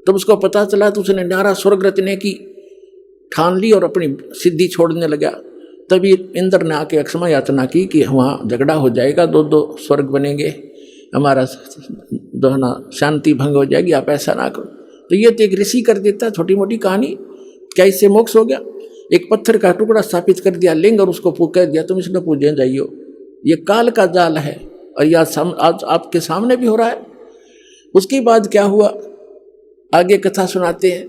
तब उसको पता चला तो उसने नारा स्वर्ग रचने की ठान ली और अपनी सिद्धि छोड़ने लगा। तभी इंद्र ने आके क्षमा याचना की कि वहाँ झगड़ा हो जाएगा, 2 स्वर्ग बनेंगे, हमारा जो है ना शांति भंग हो जाएगी, आप ऐसा ना करो। तो ये तो एक ऋषि कर देता है, छोटी मोटी कहानी। क्या इससे मोक्ष हो गया? एक पत्थर का टुकड़ा स्थापित कर दिया लिंग और उसको कह दिया तुम इसमें पूजने जाइयो। ये काल का जाल है और यह आज आपके सामने भी हो रहा है। उसके बाद क्या हुआ, आगे कथा सुनाते हैं।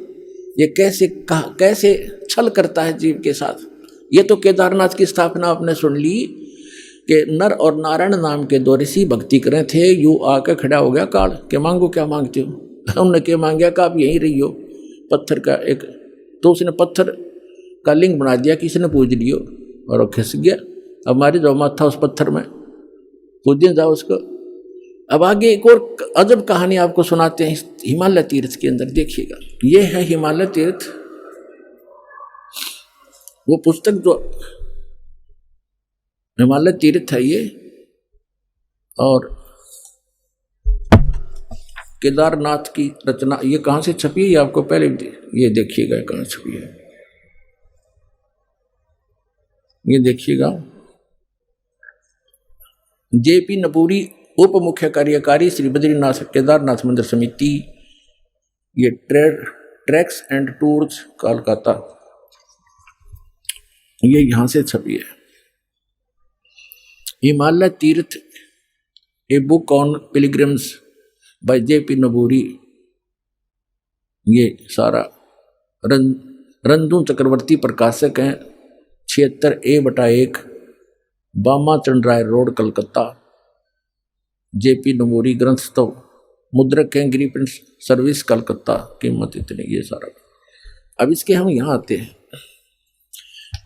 ये कैसे छल करता है जीव के साथ। ये तो केदारनाथ की स्थापना आपने सुन ली कि नर और नारायण नाम के 2 ऋषि भक्ति करें थे। यू आकर खड़ा हो गया काल के मांगो क्या मांगते हो। उन्होंने क्या मांगा कि आप यहीं रहियो। पत्थर का एक, तो उसने पत्थर का लिंग बना दिया, किसी ने पूज लियो और वो खिस गया। अब हमारे जो मत था उस पत्थर में, पूजने जाओ उसको। अब आगे एक और अजब कहानी आपको सुनाते हैं हिमालय तीर्थ के अंदर, देखिएगा। ये है हिमालय तीर्थ, वो पुस्तक जो हिमालय तीर्थ है ये। और केदारनाथ की रचना ये कहाँ से छपी है, ये आपको पहले ये देखिएगा कहाँ छपी है, ये देखिएगा। जेपी नपूरी, उप मुख्य कार्यकारी, श्री बद्रीनाथ केदारनाथ मंदिर समिति, ये ट्रैक्स एंड टूर्स कोलकाता, ये यहां से छपी है। Himalaya Tirtha, a book on pilgrims by JP नबूरी, ये सारा रंजू चक्रवर्ती प्रकाशक हैं, 76A/1, बामा चंद्राय रोड, कलकत्ता। जेपी नबूरी ग्रंथस्तव, मुद्रक हैं गिरी प्रिंट सर्विस, कलकत्ता, कीमत इतनी, ये सारा। अब इसके हम यहाँ आते हैं।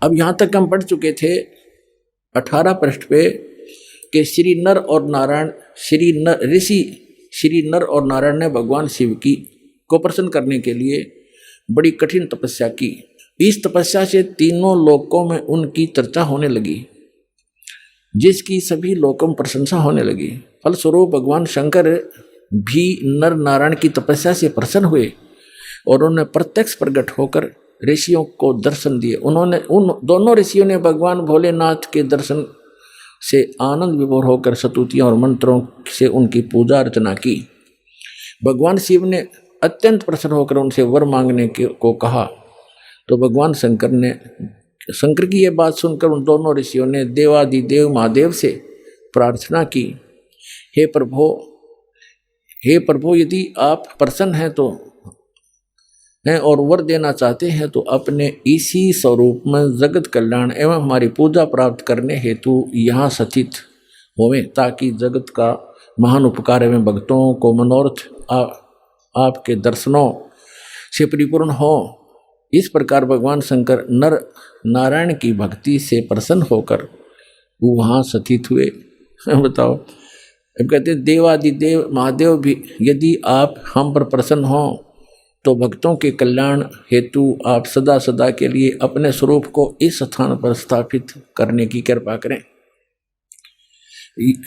अब यहाँ तक हम पढ़ चुके थे 18 पृष्ठ पे कि श्री नर और नारायण ने भगवान शिव की को प्रसन्न करने के लिए बड़ी कठिन तपस्या की। इस तपस्या से तीनों लोकों में उनकी चर्चा होने लगी, जिसकी सभी लोकों में प्रशंसा होने लगी। फलस्वरूप भगवान शंकर भी नर नारायण की तपस्या से प्रसन्न हुए और उन्होंने प्रत्यक्ष प्रकट होकर ऋषियों को दर्शन दिए। उन दोनों ऋषियों ने भगवान भोलेनाथ के दर्शन से आनंद विभोर होकर स्तुतियों और मंत्रों से उनकी पूजा अर्चना की। भगवान शिव ने अत्यंत प्रसन्न होकर उनसे वर मांगने को कहा, तो भगवान शंकर की यह बात सुनकर उन दोनों ऋषियों ने देवादिदेव महादेव से प्रार्थना की, हे प्रभु यदि आप प्रसन्न हैं और वर देना चाहते हैं तो अपने इसी स्वरूप में जगत कल्याण एवं हमारी पूजा प्राप्त करने हेतु यहाँ स्थित होवें, ताकि जगत का महान उपकार एवं भक्तों को मनोरथ आपके दर्शनों से परिपूर्ण हो। इस प्रकार भगवान शंकर नर नारायण की भक्ति से प्रसन्न होकर वहाँ स्थित हुए। बताओ, अब कहते देवादिदेव महादेव भी यदि आप हम पर प्रसन्न हो तो भक्तों के कल्याण हेतु आप सदा सदा के लिए अपने स्वरूप को इस स्थान पर स्थापित करने की कृपा करें।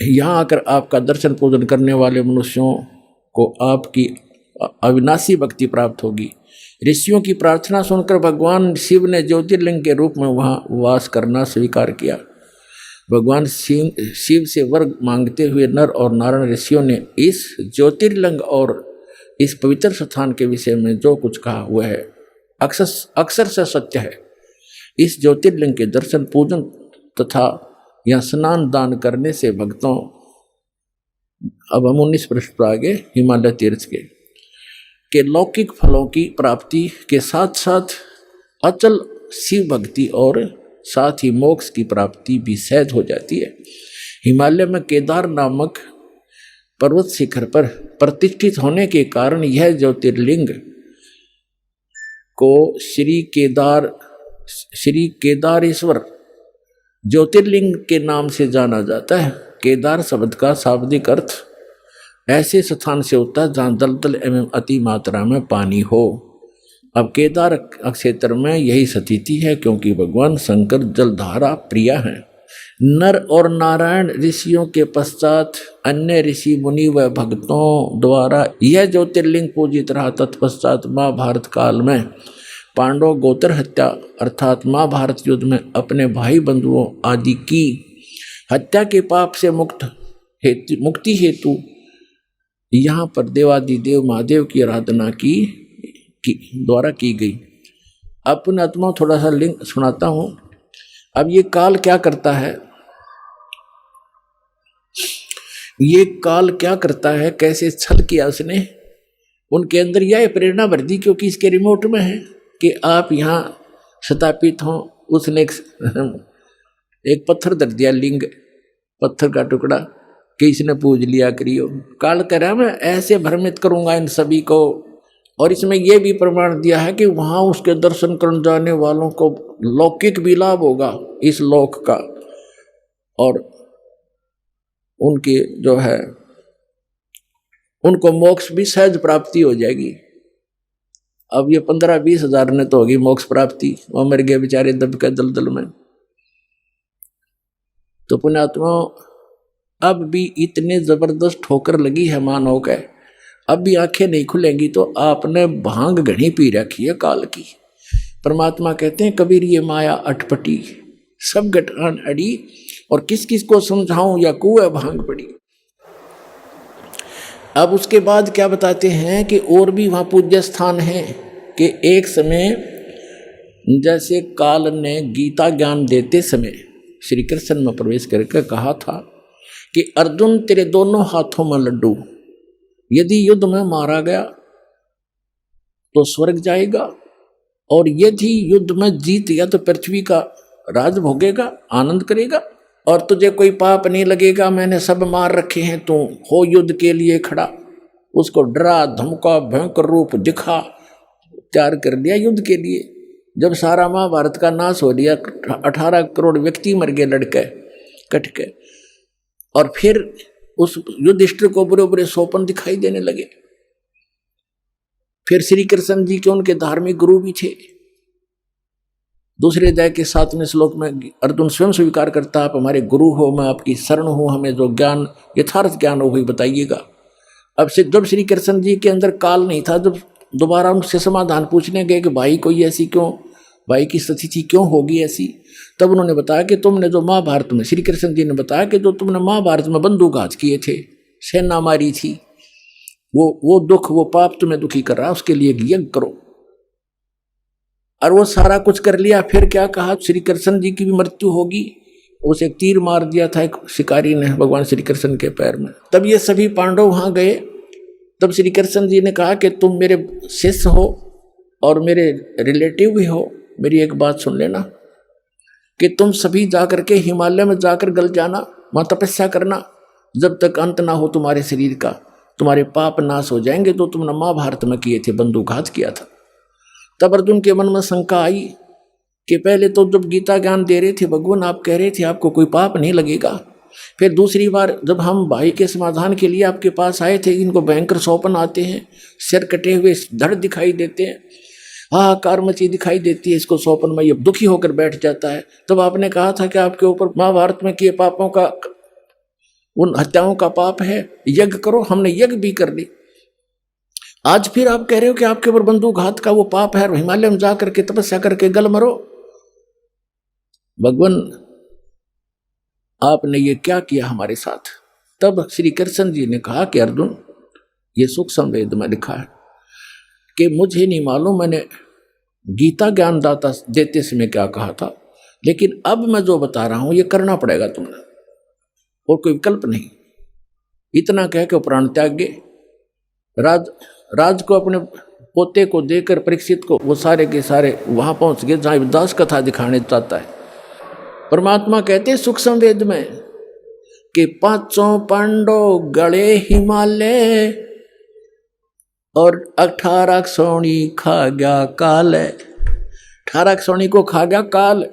यहाँ आकर आपका दर्शन पूजन करने वाले मनुष्यों को आपकी अविनाशी भक्ति प्राप्त होगी। ऋषियों की प्रार्थना सुनकर भगवान शिव ने ज्योतिर्लिंग के रूप में वहाँ वास करना स्वीकार किया। भगवान शिव से वर मांगते हुए नर और नारायण ऋषियों ने इस ज्योतिर्लिंग और इस पवित्र स्थान के विषय में जो कुछ कहा हुआ है अक्सर से सत्य है। इस ज्योतिर्लिंग के दर्शन पूजन तथा या स्नान दान करने से भक्तों, अब हम 19 पृष्ठ पर आगे हिमालय तीर्थ के लौकिक फलों की प्राप्ति के साथ साथ अचल शिव भक्ति और साथ ही मोक्ष की प्राप्ति भी सहज हो जाती है। हिमालय में केदार नामक पर्वत शिखर पर प्रतिष्ठित होने के कारण यह ज्योतिर्लिंग को श्री केदारेश्वर ज्योतिर्लिंग के नाम से जाना जाता है। केदार शब्द का शाब्दिक अर्थ ऐसे स्थान से होता है जहाँ दलदल एवं अति मात्रा में पानी हो। अब केदार क्षेत्र में यही स्थिति है, क्योंकि भगवान शंकर जलधारा प्रिय हैं। नर और नारायण ऋषियों के पश्चात अन्य ऋषि मुनि व भक्तों द्वारा यह ज्योतिर्लिंग पूजित रहा। तत्पश्चात महाभारत काल में पांडव गोत्र हत्या अर्थात महाभारत युद्ध में अपने भाई बंधुओं आदि की हत्या के पाप से मुक्ति हेतु यहाँ पर देवादिदेव महादेव की आराधना की द्वारा की गई। अपने आत्मा थोड़ा सा लिंक सुनाता हूँ। अब ये काल क्या करता है, ये काल क्या करता है, कैसे छल किया उसने, उनके अंदर यह प्रेरणा भर दी, क्योंकि इसके रिमोट में है कि आप यहाँ स्थापित हों। उसने एक पत्थर धर दिया, लिंग पत्थर का टुकड़ा, कि इसने पूज लिया करियो। काल कह रहा मैं ऐसे भ्रमित करूंगा इन सभी को। और इसमें यह भी प्रमाण दिया है कि वहाँ उसके दर्शन करने जाने वालों को लौकिक भी लाभ होगा इस लोक का, और उनके जो है उनको मोक्ष भी सहज प्राप्ति हो जाएगी। अब ये 15-20 हजार ने तो होगी मोक्ष प्राप्ति, वो मर गए बेचारे दब के दलदल में। तो पुण्यात्मा अब भी इतने जबरदस्त ठोकर लगी है मानव के, अब भी आंखें नहीं खुलेंगी तो आपने भांग घनी पी रखी है काल की। परमात्मा कहते हैं कबीर ये माया अटपटी, सब गठान अड़ी, और किस किस को समझाऊं या कुएं भांग पड़ी। अब उसके बाद क्या बताते हैं कि और भी वहाँ पूज्य स्थान हैं कि एक समय जैसे काल ने गीता ज्ञान देते समय श्री कृष्ण में प्रवेश करके कहा था कि अर्जुन तेरे दोनों हाथों में लड्डू, यदि युद्ध में मारा गया तो स्वर्ग जाएगा, और यदि युद्ध में जीत गया तो पृथ्वी का राज भोगेगा, आनंद करेगा, और तुझे कोई पाप नहीं लगेगा, मैंने सब मार रखे हैं, तू हो युद्ध के लिए खड़ा। उसको डरा धमका भयंकर रूप दिखा, तैयार कर दिया युद्ध के लिए। जब सारा महाभारत का नाश हो लिया, 18 करोड़ व्यक्ति मर गए लड़के कट के, और फिर उस युधिष्ठिर को बुरे बुरे सोपन दिखाई देने लगे। फिर श्री कृष्ण जी के उनके धार्मिक गुरु भी थे। दूसरे अध्याय के 7वें श्लोक में अर्जुन स्वयं स्वीकार करता, आप हमारे गुरु हो, मैं आपकी शरण हूं, हमें जो ज्ञान यथार्थ ज्ञान हो वही बताइएगा। अब से जब श्री कृष्ण जी के अंदर काल नहीं था, जब दोबारा उनसे समाधान पूछने गए कि भाई कोई ऐसी क्यों, भाई की स्थिति क्यों होगी ऐसी, तब उन्होंने बताया कि तुमने जो महाभारत में, श्री कृष्ण जी ने बताया कि जो तुमने महाभारत में बंदूकघात किए थे, सेना मारी थी, वो दुख, वो पाप तुम्हें दुखी कर रहा, उसके लिए यज्ञ करो। और वो सारा कुछ कर लिया। फिर क्या कहा, श्री कृष्ण जी की भी मृत्यु होगी, उसे एक तीर मार दिया था एक शिकारी ने भगवान श्री कृष्ण के पैर में। तब ये सभी पांडव वहां गए। तब श्री कृष्ण जी ने कहा कि तुम मेरे शिष्य हो और मेरे रिलेटिव भी हो, मेरी एक बात सुन लेना कि तुम सभी जाकर के हिमालय में जाकर गल जाना, वहां तपस्या करना, जब तक अंत ना हो तुम्हारे शरीर का, तुम्हारे पाप नाश हो जाएंगे तो तुमने महाभारत में किए थे, बंदूकघात किया था। तब अर्जुन के मन में शंका आई कि पहले तो जब गीता ज्ञान दे रहे थे भगवान, आप कह रहे थे आपको कोई पाप नहीं लगेगा। फिर दूसरी बार जब हम भाई के समाधान के लिए आपके पास आए थे, इनको भयंकर सौपन आते हैं, सिर कटे हुए धड़ दिखाई देते हैं, हाहाकार मची दिखाई देती है, इसको सौपन में ये दुखी होकर बैठ जाता है। तब आपने कहा था कि आपके ऊपर महाभारत में किए पापों का, उन हत्याओं का पाप है, यज्ञ करो। हमने यज्ञ भी कर ली। आज फिर आप कह रहे हो कि आपके ऊपर बंदूकघात का वो पाप है, हिमालय में जाकर के तपस्या करके गल मरो। भगवान आपने ये क्या किया हमारे साथ। तब श्री कृष्ण जी ने कहा कि अर्जुन, ये सूक्ष्म वेद में लिखा है कि मुझे नहीं मालूम मैंने गीता ज्ञान दाता देते समय क्या कहा था, लेकिन अब मैं जो बता रहा हूं ये करना पड़ेगा तुमने, और कोई विकल्प नहीं। इतना कह के प्राण त्याग गए। राज को अपने पोते को देकर परीक्षित को वो सारे के सारे वहां पहुंच गए जहां दास कथा दिखाने चाहता है। परमात्मा कहते सूक्ष्म वेद में कि 5 पांडव गड़े हिमालय और 18 सोनी खा गया काल। 18 सोनी को खा गया काल।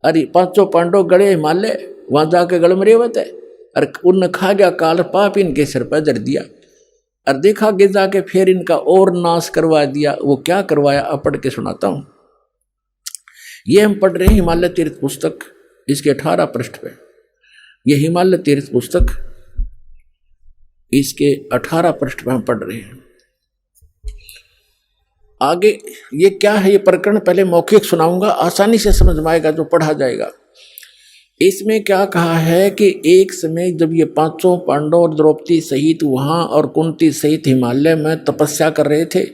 अरे 5 पांडव गड़े हिमालय, वहां जाके गड़ मरे हुए थे, और उन खा गया काल, पाप इनके सिर पर धर दिया, और देखा कि जाके फिर इनका और नाश करवा दिया। वो क्या करवाया, अब पढ़ के सुनाता हूं। ये हम पढ़ रहे हैं हिमालय तीर्थ पुस्तक, इसके 18 पृष्ठ पे। ये हिमालय तीर्थ पुस्तक, इसके 18 पृष्ठ पे हम पढ़ रहे हैं। आगे ये क्या है, ये प्रकरण पहले मौखिक सुनाऊंगा, आसानी से समझ में आएगा जो पढ़ा जाएगा। इसमें क्या कहा है कि एक समय जब ये 5 पांडव और द्रौपदी सहित वहां और कुंती सहित हिमालय में तपस्या कर रहे थे,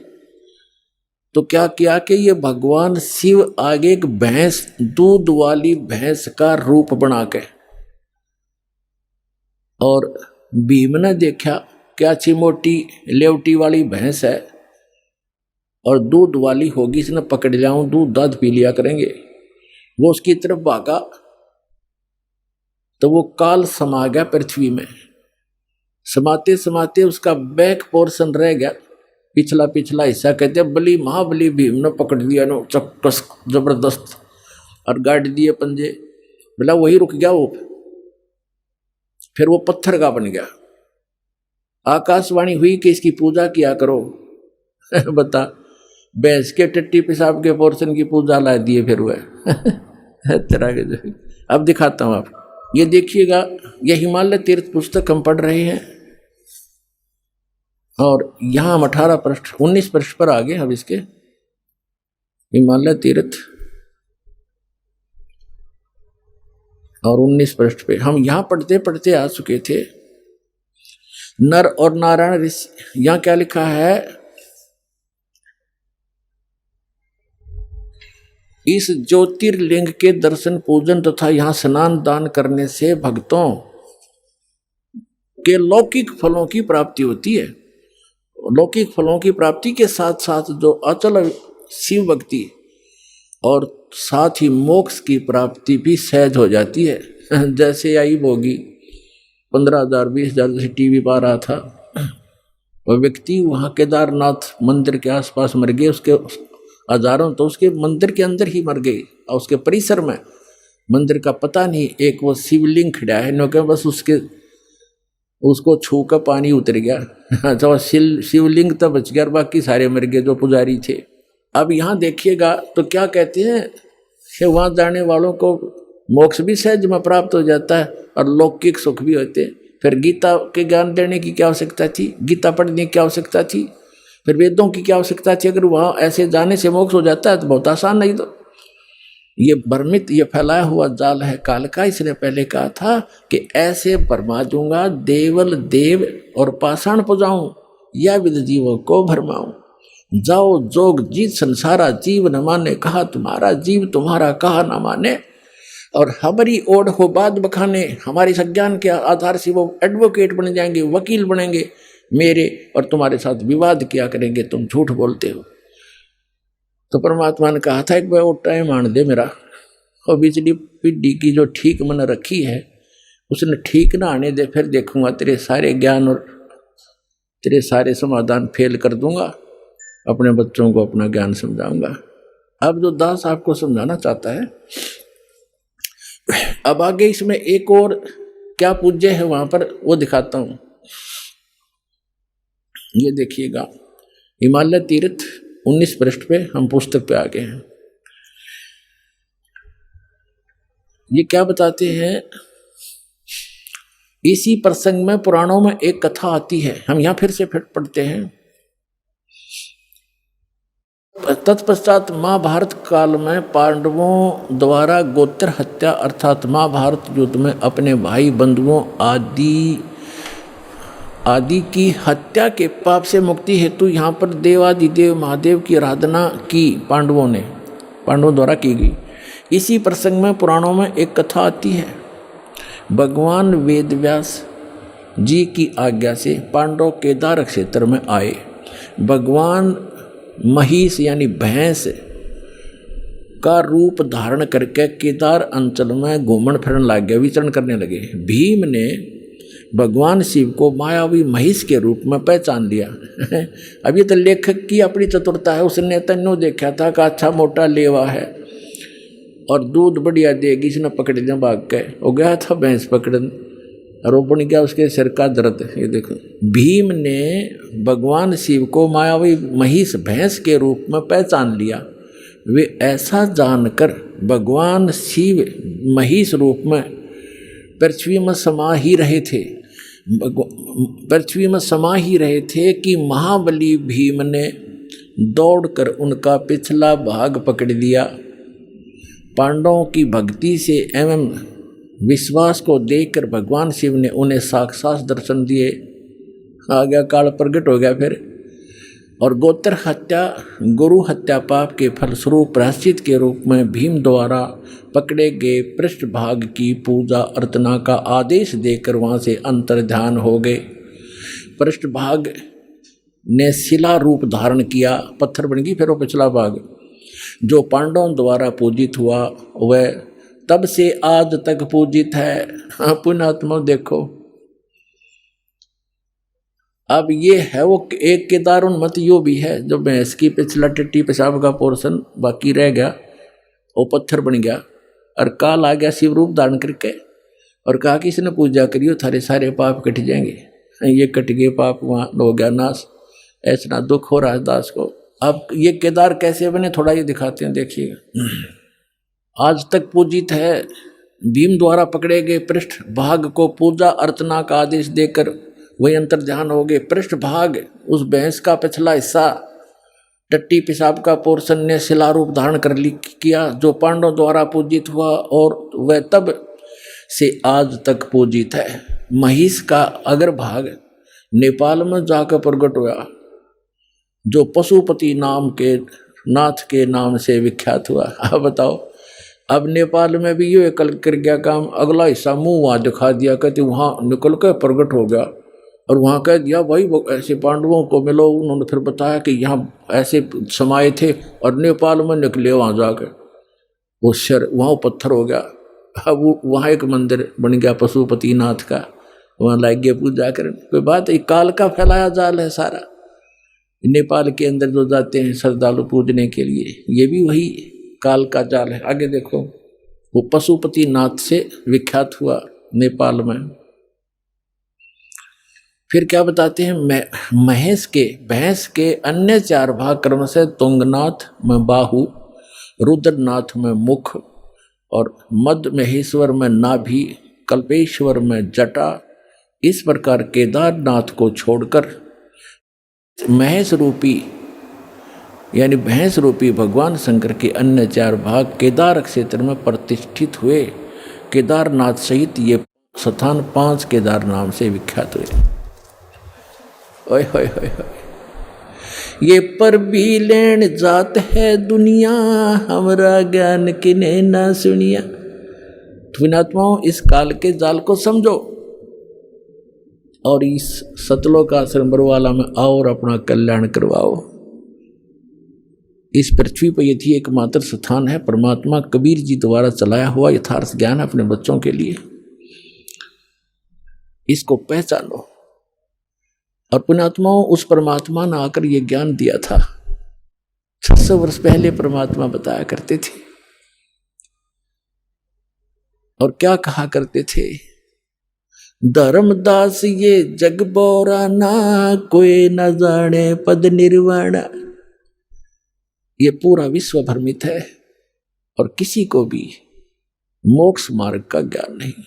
तो क्या किया कि ये भगवान शिव आगे एक भैंस, दूध वाली भैंस का रूप बना के, और भीम ने देखा क्या अच्छी मोटी लेवटी वाली भैंस है और दूध वाली होगी, इसने पकड़ लिया हूं, दूध दाद पी लिया करेंगे। वो उसकी तरफ भागा तो वो काल समा गया पृथ्वी में। समाते समाते उसका बैक पोर्शन रह गया, पिछला हिस्सा, कहते बली महाबली भीम ने पकड़ लिया नो चक्कस जबरदस्त, और गाड़ दिए पंजे, बोला वही रुक गया वो, फिर वो पत्थर का बन गया। आकाशवाणी हुई कि इसकी पूजा किया करो। बता, भैंस के टट्टी पेशाब के पोर्शन की पूजा ला दिए फिर वह। तरह के अब दिखाता हूं आपको। ये देखिएगा, ये हिमालय तीर्थ पुस्तक हम पढ़ रहे हैं और यहाँ हम 18 पृष्ठ 19 पृष्ठ पर आ गए। अब इसके हिमालय तीर्थ और 19 पृष्ठ पे हम यहाँ पढ़ते पढ़ते आ चुके थे। नर और नारायण ऋषि, यहाँ क्या लिखा है, इस ज्योतिर्लिंग के दर्शन पूजन तथा यहाँ स्नान दान करने से भक्तों के लौकिक फलों की प्राप्ति होती है। लौकिक फलों की प्राप्ति के साथ साथ जो अचल शिव भक्ति और साथ ही मोक्ष की प्राप्ति भी सहज हो जाती है। जैसे आई भोगी 15,000 20,000 जैसे टीवी पर आ रहा था, वह व्यक्ति वहाँ केदारनाथ मंदिर के आसपास मर गए, उसके हजारों तो उसके मंदिर के अंदर ही मर गए और उसके परिसर में मंदिर का पता नहीं, एक वो शिवलिंग खड़ा है नो के बस उसको छू कर पानी उतर गया। तो शिवलिंग तो बच गया, बाकी सारे मर गए जो पुजारी थे। अब यहाँ देखिएगा तो क्या कहते हैं कि वहाँ जाने वालों को मोक्ष भी सहज में प्राप्त हो जाता है और लौकिक सुख भी होते। फिर गीता के ज्ञान देने की क्या आवश्यकता थी, गीता पढ़ने की क्या आवश्यकता थी, फिर वेदों की क्या आवश्यकता थी। अगर वहाँ ऐसे जाने से मोक्ष हो जाता है तो बहुत आसान। नहीं तो ये भ्रमित, ये फैलाया हुआ जाल है काल का। इसने पहले कहा था कि ऐसे भरमा दूंगा देवल देव और पाषाण पुजाऊं, या विद जीवों को भरमाऊं। जाओ जोग जीत संसारा जीव न माने, कहा तुम्हारा जीव तुम्हारा कहा न माने। और हमारी ओढ़ हो बात बखाने, हमारे संज्ञान के आधार से वो एडवोकेट बन जाएंगे, वकील बनेंगे मेरे, और तुम्हारे साथ विवाद किया करेंगे, तुम झूठ बोलते हो। तो परमात्मा ने कहा था एक बार वो टाइम आन दे मेरा, और बिजली पिड्डी की जो ठीक मन रखी है उसने ठीक ना आने दे, फिर देखूंगा तेरे सारे ज्ञान और तेरे सारे समाधान फेल कर दूंगा, अपने बच्चों को अपना ज्ञान समझाऊंगा। अब जो दास आपको समझाना चाहता है, अब आगे इसमें एक और क्या पूज्य है वहां पर वो दिखाता हूं। ये देखिएगा, हिमालय तीर्थ 19 पृष्ठ पे हम पुस्तक पे आ गए हैं। ये क्या बताते हैं, इसी प्रसंग में पुराणों में एक कथा आती है, हम यहां फिर से पढ़ते हैं। तत्पश्चात महाभारत काल में पांडवों द्वारा गोत्र हत्या अर्थात महाभारत युद्ध में अपने भाई बंधुओं आदि की हत्या के पाप से मुक्ति हेतु यहाँ पर देवादिदेव महादेव की आराधना की पांडवों द्वारा की गई। इसी प्रसंग में पुराणों में एक कथा आती है। भगवान वेदव्यास जी की आज्ञा से पांडव केदार क्षेत्र में आए। भगवान महिष यानी भैंस का रूप धारण करके केदार अंचल में घूमन फिरन लग गए, विचरण करने लगे। भीम ने भगवान शिव को मायावी महिष के रूप में पहचान लिया। अब ये तो लेखक की अपनी चतुरता है, उसने तन्नो देखा था कि अच्छा मोटा लेवा है और दूध बढ़िया देगी, इसने पकड़ लिया भाग के, वो गया था भैंस पकड़न और वो बन गया उसके सिर का दर्द। ये देखो, भीम ने भगवान शिव को मायावी महिष भैंस के रूप में पहचान लिया। वे ऐसा जानकर भगवान शिव महिष रूप में पृथ्वी में समा ही रहे थे कि महाबली भीम ने दौड़कर उनका पिछला भाग पकड़ लिया। पांडवों की भक्ति से एवं विश्वास को देखकर भगवान शिव ने उन्हें साक्षात दर्शन दिए। आ गया काल प्रकट हो गया फिर। और गोत्र हत्या गुरु हत्या पाप के फलस्वरूप प्रायश्चित के रूप में भीम द्वारा पकड़े गए पृष्ठभाग की पूजा अर्चना का आदेश देकर वहाँ से अंतर्ध्यान हो गए। पृष्ठभाग ने शिला रूप धारण किया, पत्थर बन गई। फिर वो पिछला भाग जो पांडवों द्वारा पूजित हुआ वह तब से आज तक पूजित है। पुण्यात्मा देखो, अब ये है वो एक केदारोन्मत यो भी है जो भैंस की पिछला टट्टी पेशाब का पोर्शन बाकी रह गया, वो पत्थर बन गया और काल आ गया शिव रूप धारण करके और कहा कि इसने पूजा करियो थारे सारे पाप कट जाएंगे। ये कट गए पाप, वहाँ हो गया नाश। ऐसा दुख हो रहा है दास को। अब ये केदार कैसे बने थोड़ा ये दिखाते हैं, देखिएगा। आज तक पूजित है भीम द्वारा पकड़े गए पृष्ठ भाग को पूजा अर्चना का आदेश देकर वही अंतर्ध्यान हो गए। पृष्ठ भाग उस भैंस का पिछला हिस्सा टट्टी पेशाब का पोर्शन ने शिलारूप धारण कर किया, जो पांडवों द्वारा पूजित हुआ और वह तब से आज तक पूजित है। महिष का अग्र भाग नेपाल में जाकर प्रकट हुआ, जो पशुपति नाम के नाथ के नाम से विख्यात हुआ। अब बताओ, अब नेपाल में भी ये कल कर गया काम, अगला हिस्सा मुंह वहाँ दिखा दिया, कहते वहाँ निकल कर प्रकट हो गया और वहाँ कह दिया भाई वो ऐसे पांडवों को मिलो। उन्होंने फिर बताया कि यहाँ ऐसे समाये थे और नेपाल में निकले वहाँ जाकर, वो शर वहाँ पत्थर हो गया। अब वहाँ एक मंदिर बन गया पशुपति नाथ का, वहाँ लाग गया पूजा कर। कोई बात है, काल का फैलाया जाल है सारा। नेपाल के अंदर जो जाते हैं श्रद्धालु पूजने के लिए, ये भी वही काल का जाल है। आगे देखो, वो पशुपति नाथ से विख्यात हुआ नेपाल में। फिर क्या बताते हैं, भैंस के अन्य 4 भाग क्रम से तुंगनाथ में बाहु, रुद्रनाथ में मुख और मध्य महेश्वर में नाभि, कल्पेश्वर में जटा। इस प्रकार केदारनाथ को छोड़कर महेश रूपी यानी भैंस रूपी भगवान शंकर के अन्य 4 भाग केदार क्षेत्र में प्रतिष्ठित हुए। केदारनाथ सहित ये स्थान 5 केदार नाम से विख्यात हुए। ओए होए होए होए, ये पर भी लेन जात है दुनिया, हमरा ज्ञान किने ना सुनिया। त्विनात्माओं, इस काल के जाल को समझो और इस सतलोक आश्रम बरवाला में आओ और अपना कल्याण करवाओ। इस पृथ्वी पर यदि एकमात्र स्थान है परमात्मा कबीर जी द्वारा चलाया हुआ यथार्थ ज्ञान अपने बच्चों के लिए, इसको पहचानो। और पुण्यात्माओं, उस परमात्मा ने आकर ये ज्ञान दिया था। 600 वर्ष पहले परमात्मा बताया करते थे और क्या कहा करते थे, धर्मदास ये जग बोरा ना, कोई न जाने पद निर्वाण। ये पूरा विश्व भ्रमित है और किसी को भी मोक्ष मार्ग का ज्ञान नहीं।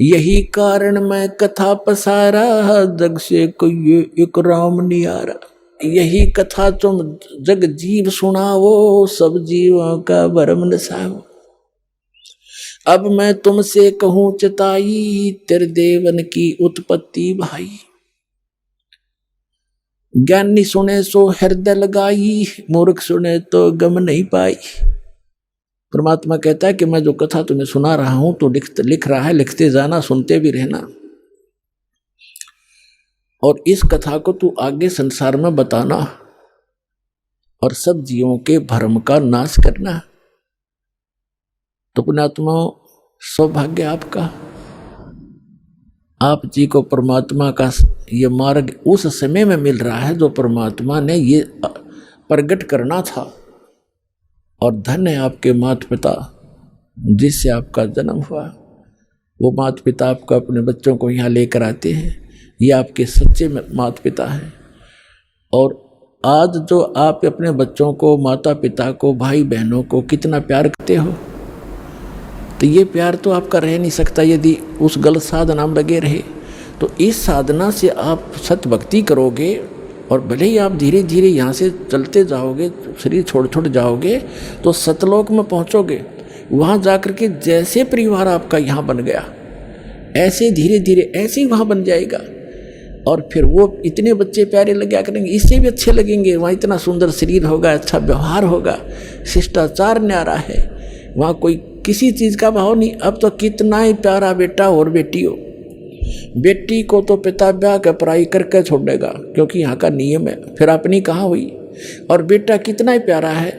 यही कारण मैं कथा पसारा, जग से कोई एक राम नियारा। यही कथा तुम जग जीव सुनाओ, सब जीवों का भरम नसाओ। अब मैं तुमसे कहूं चिताई, तेरे देवन की उत्पत्ति भाई। ज्ञानी सुने सो हृदय लगाई, मूर्ख सुने तो गम नहीं पाई। परमात्मा कहता है कि मैं जो कथा तुम्हें सुना रहा हूं तो लिख रहा है, लिखते जाना, सुनते भी रहना। और इस कथा को तू आगे संसार में बताना और सब जीवों के भ्रम का नाश करना। तो पुण्यात्मा, सौभाग्य आपका, आप जी को परमात्मा का ये मार्ग उस समय में मिल रहा है जो परमात्मा ने ये प्रकट करना था। और धन्य है आपके माता पिता जिससे आपका जन्म हुआ। वो माता पिता आपको अपने बच्चों को यहाँ लेकर आते हैं, ये आपके सच्चे माता पिता हैं। और आज जो आप अपने बच्चों को, माता पिता को, भाई बहनों को कितना प्यार करते हो, तो ये प्यार तो आपका रह नहीं सकता यदि उस गलत साधना में लगे रहे। तो इस साधना से आप सत भक्ति करोगे और भले ही आप धीरे धीरे यहाँ से चलते जाओगे, शरीर छोड़ जाओगे, तो सतलोक में पहुँचोगे। वहाँ जाकर के जैसे परिवार आपका यहाँ बन गया, ऐसे धीरे धीरे ऐसे ही वहाँ बन जाएगा। और फिर वो इतने बच्चे प्यारे लगा करेंगे, इससे भी अच्छे लगेंगे। वहाँ इतना सुंदर शरीर होगा, अच्छा व्यवहार होगा, शिष्टाचार न्यारा है, वहाँ कोई किसी चीज़ का भाव नहीं। अब तो कितना ही प्यारा बेटा और बेटी हो, बेटी को तो पिता ब्याह के पढ़ाई करके छोड़ेगा क्योंकि यहाँ का नियम है, फिर अपनी कहाँ हुई। और बेटा कितना ही प्यारा है,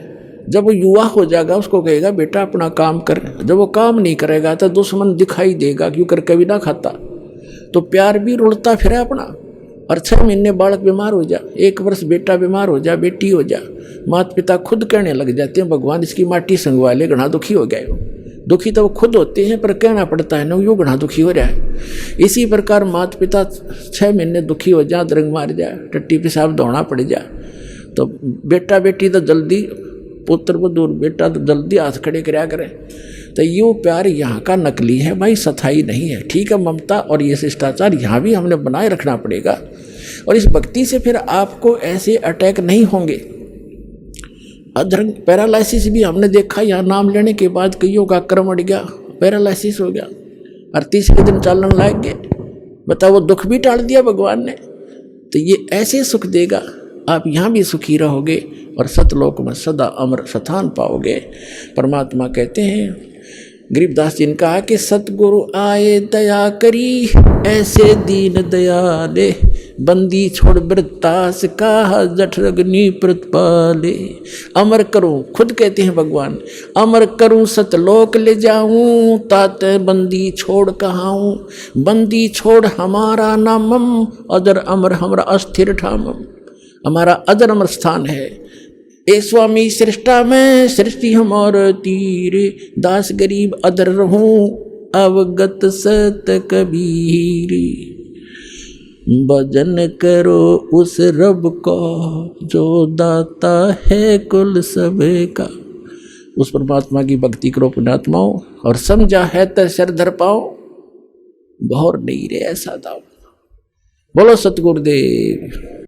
जब वो युवा हो जाएगा उसको कहेगा बेटा अपना काम कर। जब वो काम नहीं करेगा तो दुश्मन दिखाई देगा, क्यों कर कभी ना खाता। तो प्यार भी रुड़ता फिर अपना। और 6 महीने बालक बीमार हो जा, 1 वर्ष बेटा बीमार हो जा, बेटी हो जा, माता पिता खुद कहने लग जाते हैं भगवान इसकी माटी संगवा ले, घना दुखी हो गए हो। दुखी तो वो खुद होते हैं पर कहना पड़ता है ना, यूँ घना दुखी हो रहा है। इसी प्रकार माता पिता 6 महीने दुखी हो जा, दरंग मार जाए, टट्टी पेशाब दौड़ना पड़ जाए, तो बेटा बेटी तो जल्दी पुत्र बधूर बेटा तो जल्दी हाथ खड़े कराया करें। तो ये प्यार यहाँ का नकली है भाई, सथाई नहीं है। ठीक है, ममता और ये शिष्टाचार यहाँ भी हमने बनाए रखना पड़ेगा। और इस भक्ति से फिर आपको ऐसे अटैक नहीं होंगे। अधर्म पैरालिसिस भी हमने देखा, यहाँ नाम लेने के बाद कईयों का क्रम अड़ गया, पैरालिसिस हो गया और तीसरे दिन चालन लाग गए। बताओ, वो दुख भी टाल दिया भगवान ने। तो ये ऐसे सुख देगा, आप यहाँ भी सुखी रहोगे और सतलोक में सदा अमर स्थान पाओगे। परमात्मा कहते हैं, गरीबदास जी ने कहा कि सतगुरु आए दया करी, ऐसे दीन दयाले, बंदी छोड़ वृत्तास का जठ रगनी प्रतिपाले। अमर करूं, खुद कहते हैं भगवान, अमर करूं सतलोक ले जाऊं, ताते बंदी छोड़ कहाऊं। बंदी छोड़ हमारा नामम, अदर अमर हमारा अस्थिर ठामम। हमारा अदर अमर स्थान है। ए स्वामी सृष्टा में सृष्टि हमार तीरे, दास गरीब अदर रहूं, अवगत सत कबीर। भजन करो उस रब को, जो दाता है कुल सबे का। उस परमात्मा की भक्ति करो पुण्यात्माओं, और समझा है तो सिर धर पाओ, बहुर नहीं रे ऐसा दाव। बोलो सतगुरुदेव।